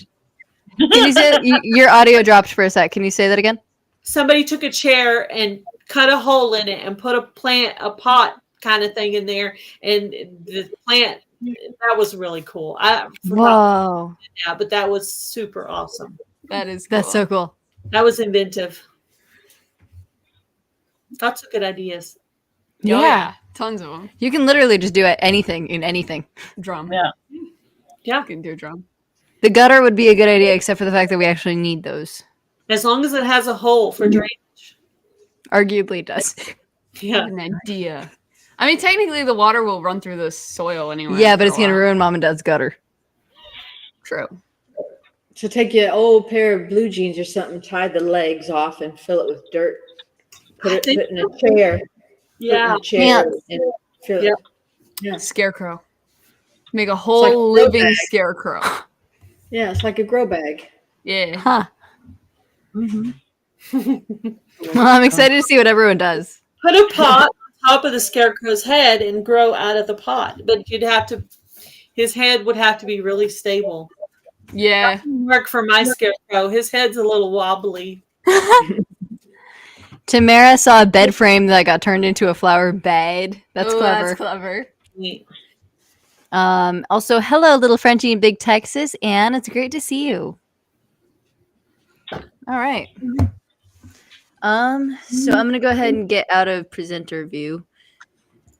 Can you say your audio dropped for a sec? Can you say that again? Somebody took a chair and cut a hole in it and put a pot kind of thing in there, and the plant. That was really cool. I forgot. Whoa. Yeah, but that was super awesome. That is cool. That's so cool. That was inventive. Lots of good ideas. Oh, yeah, tons of them. You can literally just do anything in anything. Drum. Yeah. Yeah. You can do a drum. The gutter would be a good idea, except for the fact that we actually need those. As long as it has a hole for drainage. Arguably, it does. Yeah. An idea. I mean, technically, the water will run through the soil anyway. Yeah, but for it's a gonna while. ruin Mom and Dad's gutter. True. So take your old pair of blue jeans or something, tie the legs off, and fill it with dirt. Put it in a chair. Yeah. Put it in a chair and fill Yeah. it. Yeah. Scarecrow. Make a whole like a grow living bag. scarecrow. Yeah, it's like a grow bag. Yeah. Huh. Well, I'm excited to see what everyone does. Put a pot on top of the scarecrow's head and grow out of the pot. But his head would have to be really stable. Yeah. Work for my scarecrow. His head's a little wobbly. Tamara saw a bed frame that got turned into a flower bed. That's Ooh, clever. That's clever. Neat. Also, hello, little Frenchie in Big Texas, and it's great to see you. All right. So I'm gonna go ahead and get out of presenter view.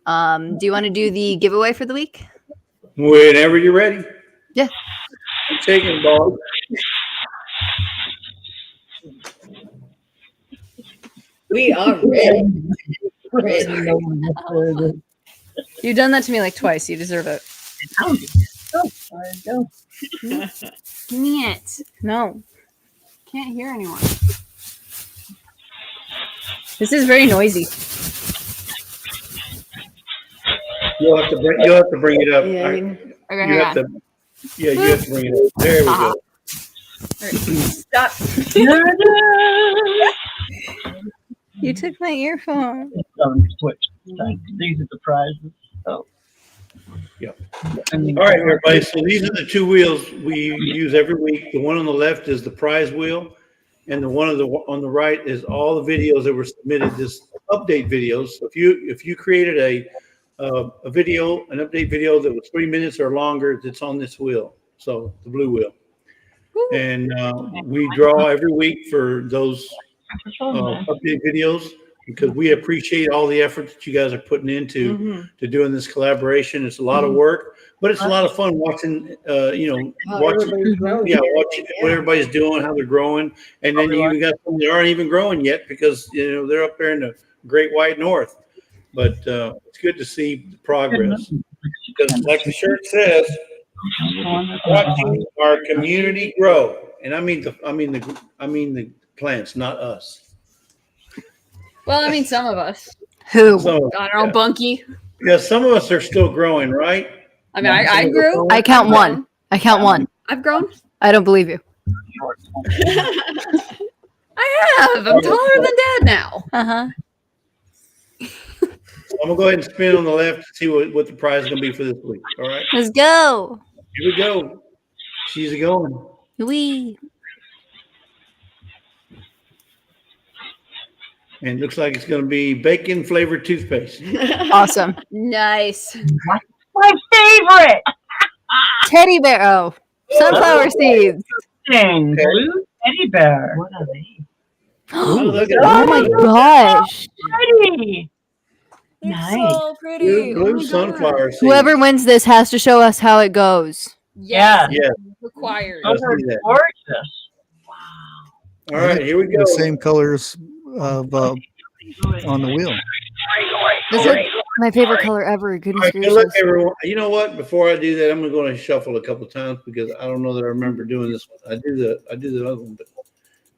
Do you want to do the giveaway for the week? Whenever you're ready. Yeah. I'm taking Bob. We are ready. Ready. You've done that to me like twice. You deserve it. Oh, there you go. Give me it. No, Can't hear anyone. this is very noisy. You'll have to bring it up. Yeah, Okay, You hang have on. to. Yeah, you have to bring it up. There we go. Stop. You took my earphone. Switch. These are the prizes. Oh. Yep. And All right, everybody. So these are the two wheels we use every week. The one on the left is the prize wheel, and the one on the right is all the videos that were submitted. This update videos. So if you created a video, an update video that was 3 minutes or longer, that's on this wheel. So the blue wheel, and we draw every week for those update videos, because we appreciate all the effort that you guys are putting into to doing this collaboration. It's a lot of work, but it's a lot of fun watching, watching what everybody's doing, how they're growing. And then you even got some that aren't even growing yet, because, they're up there in the Great White North. But it's good to see the progress, because like the shirt says, watching our community grow. And I mean the plants, not us. Well, I mean, some of us. Who? So, I don't know, Bunky. yeah, some of us are still growing, right? I mean, I grew. I count one. I count one. I've grown. I don't believe you. I have. I'm taller than Dad now. Uh-huh. I'm gonna go ahead and spin on the left to see what the prize is gonna be for this week. All right, Let's go. here we go. She's going. Wee. And it looks like it's gonna be bacon flavored toothpaste. Awesome. Nice. my favorite Teddy bear. Oh, sunflower seeds. thing. Blue teddy bear. What are they? look at Oh my gosh. Pretty. They're Nice. so pretty. Blue Oh my God. sunflower seeds. Whoever wins this has to show us how it goes. Yeah. Yeah. Required. Let's Those are see that. gorgeous. All right, here we go. The same colors of on the wheel. This is my favorite color ever. All Goodness right, good luck, gracious. everyone. You know what? Before I do that, I'm going to shuffle a couple times because I don't know that I remember doing this one. I do the other one. But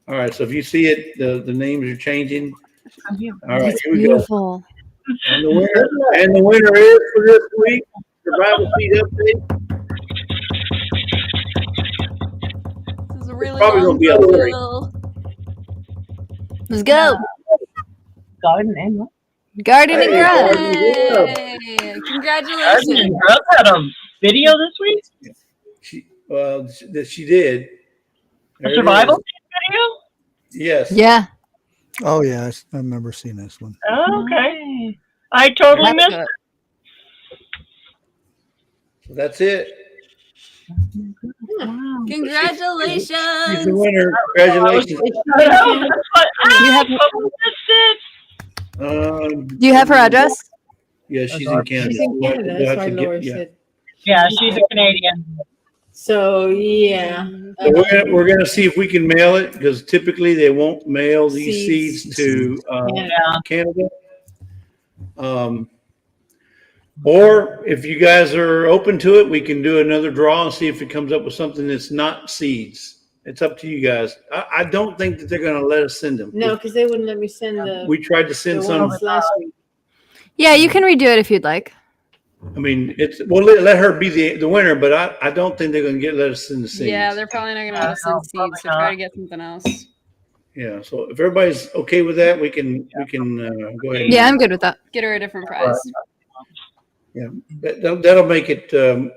all right, so if you see it, the names are changing. All right, It's here we go. beautiful. And the winner is for this week, Survival Seed Update. This is a really Probably long gonna be a Lorrie. video. Let's go. Garden and Gardening Hey, Grub. Gardening Grub. Hey, Garden congratulations. Grub had a video this week. She did. A There it survival is. video. Yes. Yeah. Oh yeah, I remember seeing this one. Oh, okay. I totally missed it. So that's it. Congratulations. She's the winner. Congratulations. You have- Do you have her address? Yeah, she's in Canada. She's in Canada. That's why Laura said. Yeah, she's a Canadian. So yeah, So we're gonna see if we can mail it because typically they won't mail these seeds to Canada. Or if you guys are open to it, we can do another draw and see if it comes up with something that's not seeds. It's up to you guys. I don't think that they're gonna let us send them. no, because they wouldn't let me send the We tried to send some. ones last week. Yeah, you can redo it if you'd like. I mean, we'll let her be the winner, but I don't think they're gonna let us send the seeds. Yeah, they're probably not going to let us send seeds, so try to get something else. Yeah, so if everybody's okay with that, we can go ahead. Yeah, I'm good with that. Get her a different prize. Yeah, that'll make it a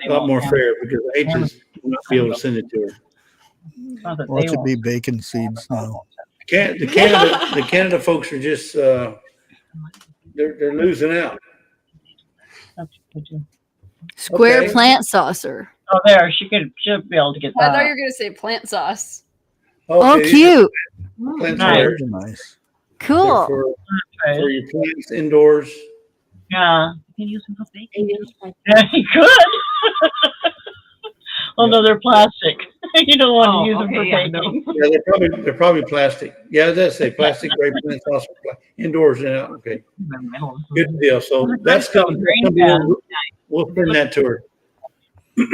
lot more fair because I hate to not be able to send it to her. Watch it be bacon seeds now. The Canada folks are just they're losing out. Square Okay. plant saucer. Oh, there. She'll be able to get I thought that. you were going to say plant sauce. Okay, Oh, cute. plants Nice. are- Those are nice. they're Cool. for your plants indoors. Yeah. You can use them for baking. Yeah, you could. Oh, no, they're plastic. You don't want to use them for baking. Yeah, they're probably plastic. Yeah, it does say plastic grade plants also indoors and out. Okay, good deal. So that's coming. We'll send that to her. All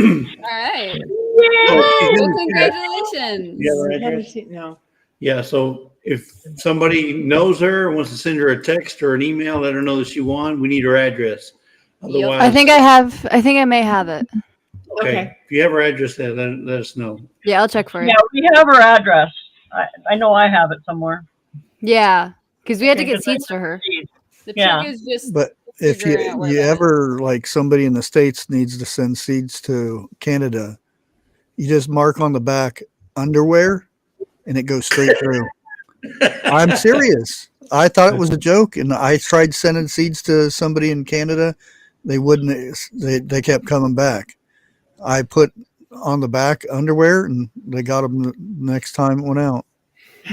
right. Oh, Well, congratulations. Yeah, I right haven't there. seen, no. Yeah, so if somebody knows her, wants to send her a text or an email, let her know that she won. We need her address. Otherwise, I think I may have it. Okay. If you have her address, there, let us know. Yeah, I'll check for it. Yeah, we have her address. I know I have it somewhere. Yeah, because we had to Okay, get 'cause I seeds to her. The Yeah. trick is just But if figuring out where you that is. ever like somebody in the States needs to send seeds to Canada, you just mark on the back underwear and it goes straight through. I'm serious. I thought it was a joke and I tried sending seeds to somebody in Canada. They wouldn't, they kept coming back. I put on the back underwear and they got them the next time it went out.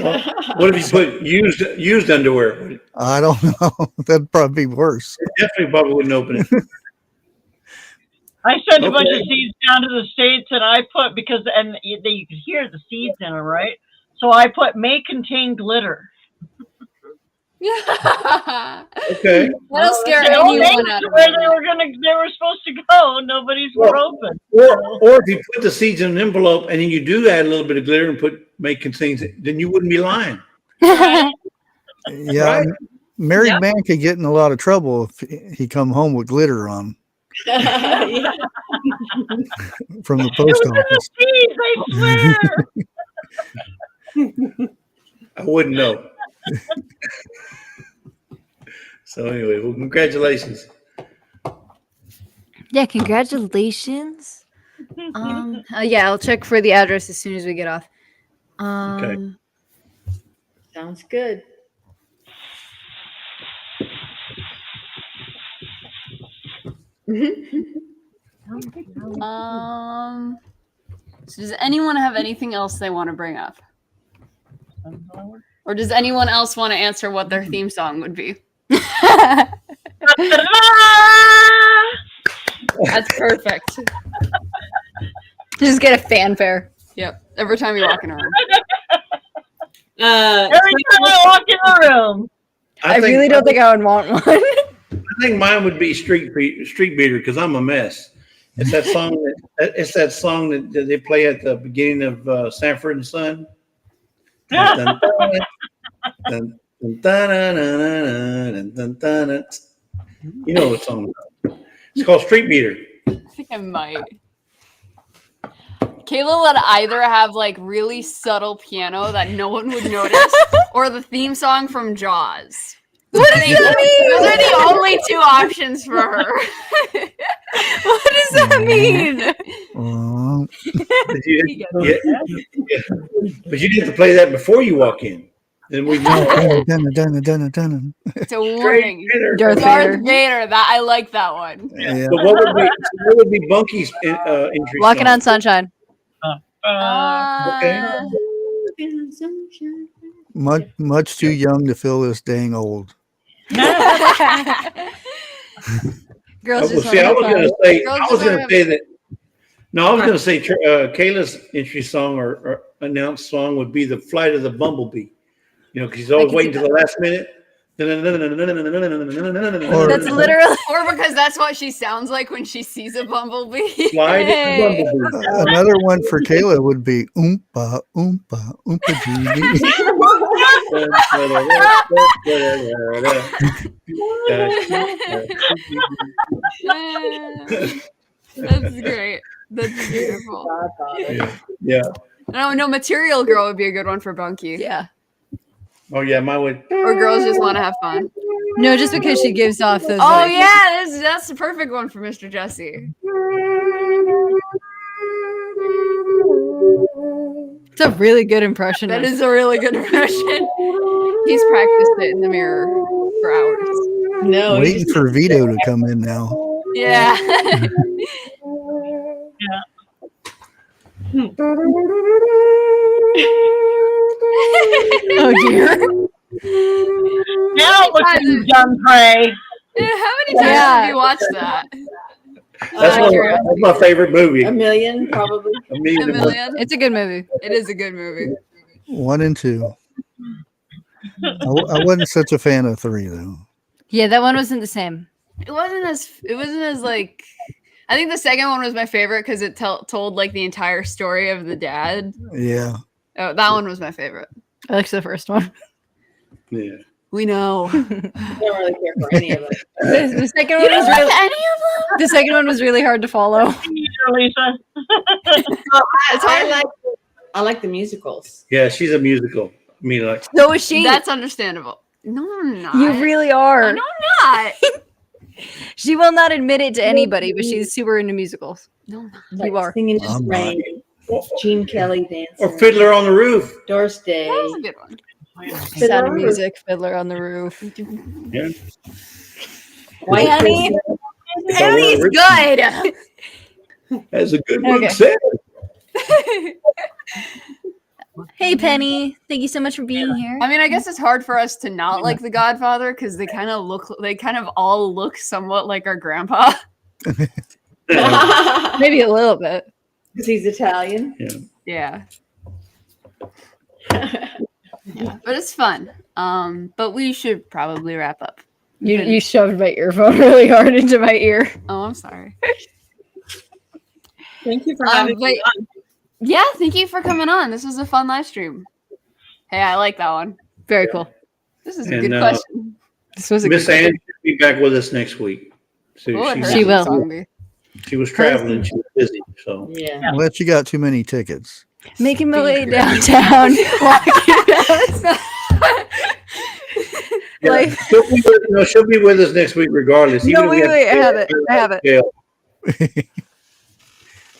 Well, what if you put used underwear? I don't know. That'd probably be worse. It definitely probably wouldn't open it. I sent a bunch Okay. of seeds down to the States and I put, you could hear the seeds in them, right? So I put may contain glitter. Okay. That'll scare They don't anyone make out it of where it. they were supposed to go. Nobody's were open. Or if you put the seeds in an envelope and then you do add a little bit of glitter and make contains it, then you wouldn't be lying. Yeah. Right. Married Yep. man could get in a lot of trouble if he come home with glitter on Yeah. from the It post was in office. the seeds, I swear. I wouldn't know. So anyway, well, congratulations. Yeah, congratulations. Yeah, I'll check for the address as soon as we get off. Okay. Sounds good. So does anyone have anything else they want to bring up? Or does anyone else want to answer what their theme song would be? That's perfect. Just get a fanfare. Yep. Every time you walk in a room. Every time I walk in the room. I really don't think I would want one. I think mine would be Street Beater because I'm a mess. It's that song that they play at the beginning of Sanford and Son. Dun, dun, dun, dun, dun, dun, dun, dun. You know what song? It's called Street Beater. I think I might. Kayla would either have like really subtle piano that no one would notice, or the theme song from Jaws. What does that mean? Those are the only two options for her. What does that mean? But you get to play that before you walk in. Then we know. It's a warning. Darth Darth Vader. That I like that one. Yeah. But what would be Bunky's entry? Walking song? on sunshine. Okay. Much too young to feel this dang old. Girls just See, I was going to say, Girls I was going just to say that. No, I was going to say Kayla's entry song or announced song would be "The Flight of the Bumblebee." You know, because she's always waiting to the last minute. That's literally. Or because that's what she sounds like when she sees a bumblebee. Fly the bumblebee. Another one for Kayla would be Oompa Oompa Oompa Dee. That's great. That's beautiful. Yeah. No, Material Girl would be a good one for Bunky. Yeah. Oh yeah, mine would. Or Girls Just Want to Have Fun. No, just because she gives off those. Oh like, yeah, that's the perfect one for Mr. Jesse. It's a really good impression. That is a really good impression. He's practiced it in the mirror for hours. No, Waiting for Vito to come in now. Yeah. Oh dear. Now look at you, John Prey. How many times have you watched that? That's my favorite movie. a million probably. A million. A million? It's a good movie. It is a good movie. 1 and 2. I wasn't such a fan of 3 though. Yeah, that one wasn't the same. It wasn't as like. I think the second one was my favorite because it told like the entire story of the dad. Yeah. Oh, that one was my favorite. I liked the first one. Yeah. We know. I don't really care for any of it. The second one was really. The second one was really hard to follow. Lisa. I like the musicals. Yeah, she's a musical. I mean, like. So is she. That's understandable. No, I'm not. You really are. No, I'm not. She will not admit it to anybody, but she's super into musicals. No, I'm not. Like You are. Singing in the I'm not. Rain. Gene Kelly dancing. Or Fiddler on the Roof. Doris Day. That was a good one. Sound of Music, Fiddler on the Roof. Yeah. White Penny. Christmas. Penny's good. That's a good Okay. one said. Hey, Penny. Thank you so much for being here. I mean, I guess it's hard for us to not like The Godfather because they kind of all look somewhat like our grandpa. Maybe a little bit. Because he's Italian. Yeah. Yeah, but it's fun. But we should probably wrap up. You shoved my earphone really hard into my ear. Oh, I'm sorry. Thank you for having me on. Yeah, thank you for coming on. This was a fun live stream. Hey, I like that one. Very cool. This is a And, good question. This was a Miss good Ann question. should be back with us next week. So What would her She will. song be? She was traveling. She was busy. So Yeah. Unless you got too many tickets. Making my way downtown. Walking down. yeah, Like- she'll be with us next week regardless. No, even if we wait, I to have it. I have it. jail.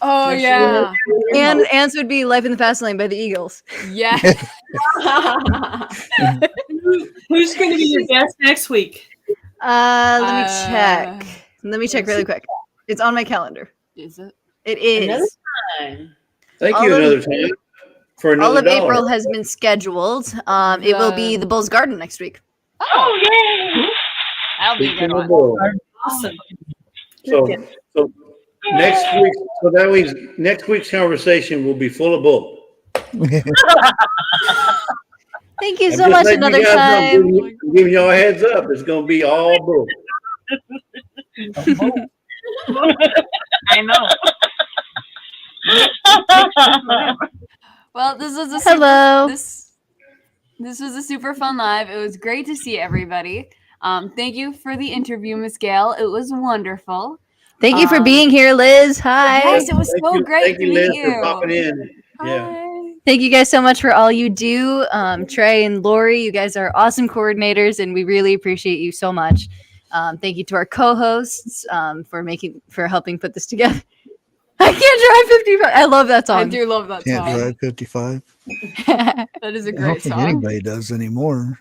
Oh, yeah. And Ants would be Life in the Fast Lane by the Eagles. Yeah. Who's going to be your guest next week? Let me check. Let me check really quick. It's on my calendar. Is it? It is. Another time. Thank All you those- another time. for All another of dollar. April has been scheduled. It will be the Bull's Garden next week. Oh, yay! That'll be a Speak good to the one. bull. Awesome. So next week's conversation will be full of bull. Thank you I'm so just much letting you another guys know, time. I'm giving y'all a heads up. It's going to be all bull. I know. Well, this was a Hello. This was a super fun live. It was great to see everybody. Thank you for the interview, Miss Gail. It was wonderful. Thank you for being here, Liz. Hi. Yes, it was so great Thank to you, meet Liz, you. for popping in. Yeah. Hi. Thank you guys so much for all you do. Trey and Lorrie, you guys are awesome coordinators, and we really appreciate you so much. Thank you to our co-hosts for helping put this together. I can't drive 55. I love that I song. do love that Can't song. drive 55. That is a I don't great think song. anybody does anymore.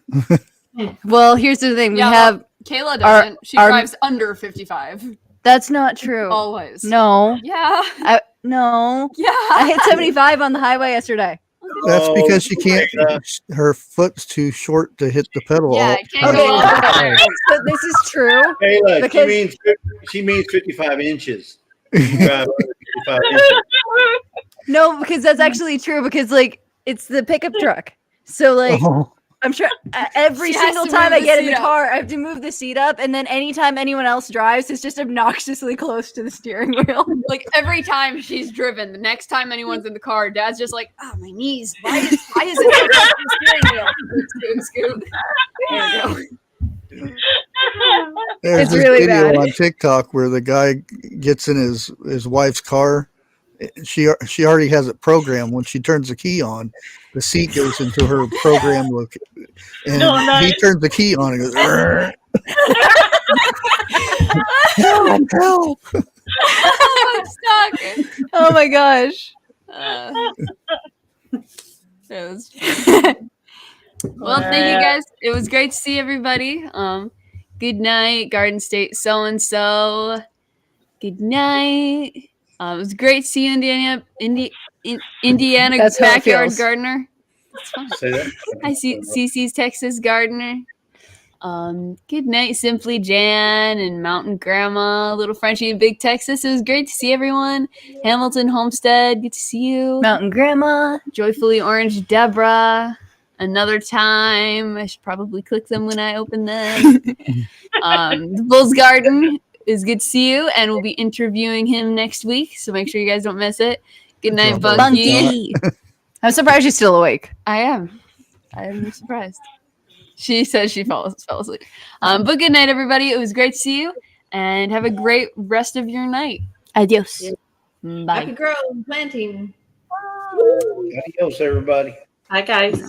Well, here's the thing. We Yeah, have Kayla doesn't. She our- drives under 55. that's not true. Always. No. Yeah. No. Yeah. I hit 75 on the highway yesterday. That's Oh, because she can't. my Her foot's too short to hit the pedal. Yeah, all I can't the go time. So this is true. Kayla, Because- she means 55 inches. You drive under 55 inches. No, because that's actually true. Because it's the pickup truck. So Oh, I'm sure every She has single to time move I the get in the seat up. car, I have to move the seat up, and then anytime anyone else drives, it's just obnoxiously close to the steering wheel. Like every time she's driven, the next time anyone's in the car, Dad's just like, "Oh, my knees! Why is it so close to the steering wheel?" Scoot. There you go. there's It's this really video bad. on TikTok where the guy gets in his wife's car. She already has it programmed. When she turns the key on, the seat goes into her program look, and No, nice. he turns the key on and goes, "Rrr." help! I'm stuck. Oh my gosh. It was. Well, thank you guys. It was great to see everybody. Good night, Garden State so and so. Good night. It was great to see you, Indiana That's how it backyard feels. gardener. That's fun. Say that. I see CC's Texas gardener. Good night, Simply Jan and Mountain Grandma, Little Frenchie in Big Texas. It was great to see everyone. Hamilton Homestead, good to see you. Mountain Grandma. Joyfully Orange Deborah. Another time. I should probably click them when I open them. The Bull's Garden is good to see you, and we'll be interviewing him next week, so make sure you guys don't miss it. Good night, job, Bunky. I'm surprised she's still awake. I am surprised. She says she fell asleep. But good night, everybody. It was great to see you, and have a great rest of your night. Adios. Happy Bye. growing, planting. Adios, everybody. Hi, guys.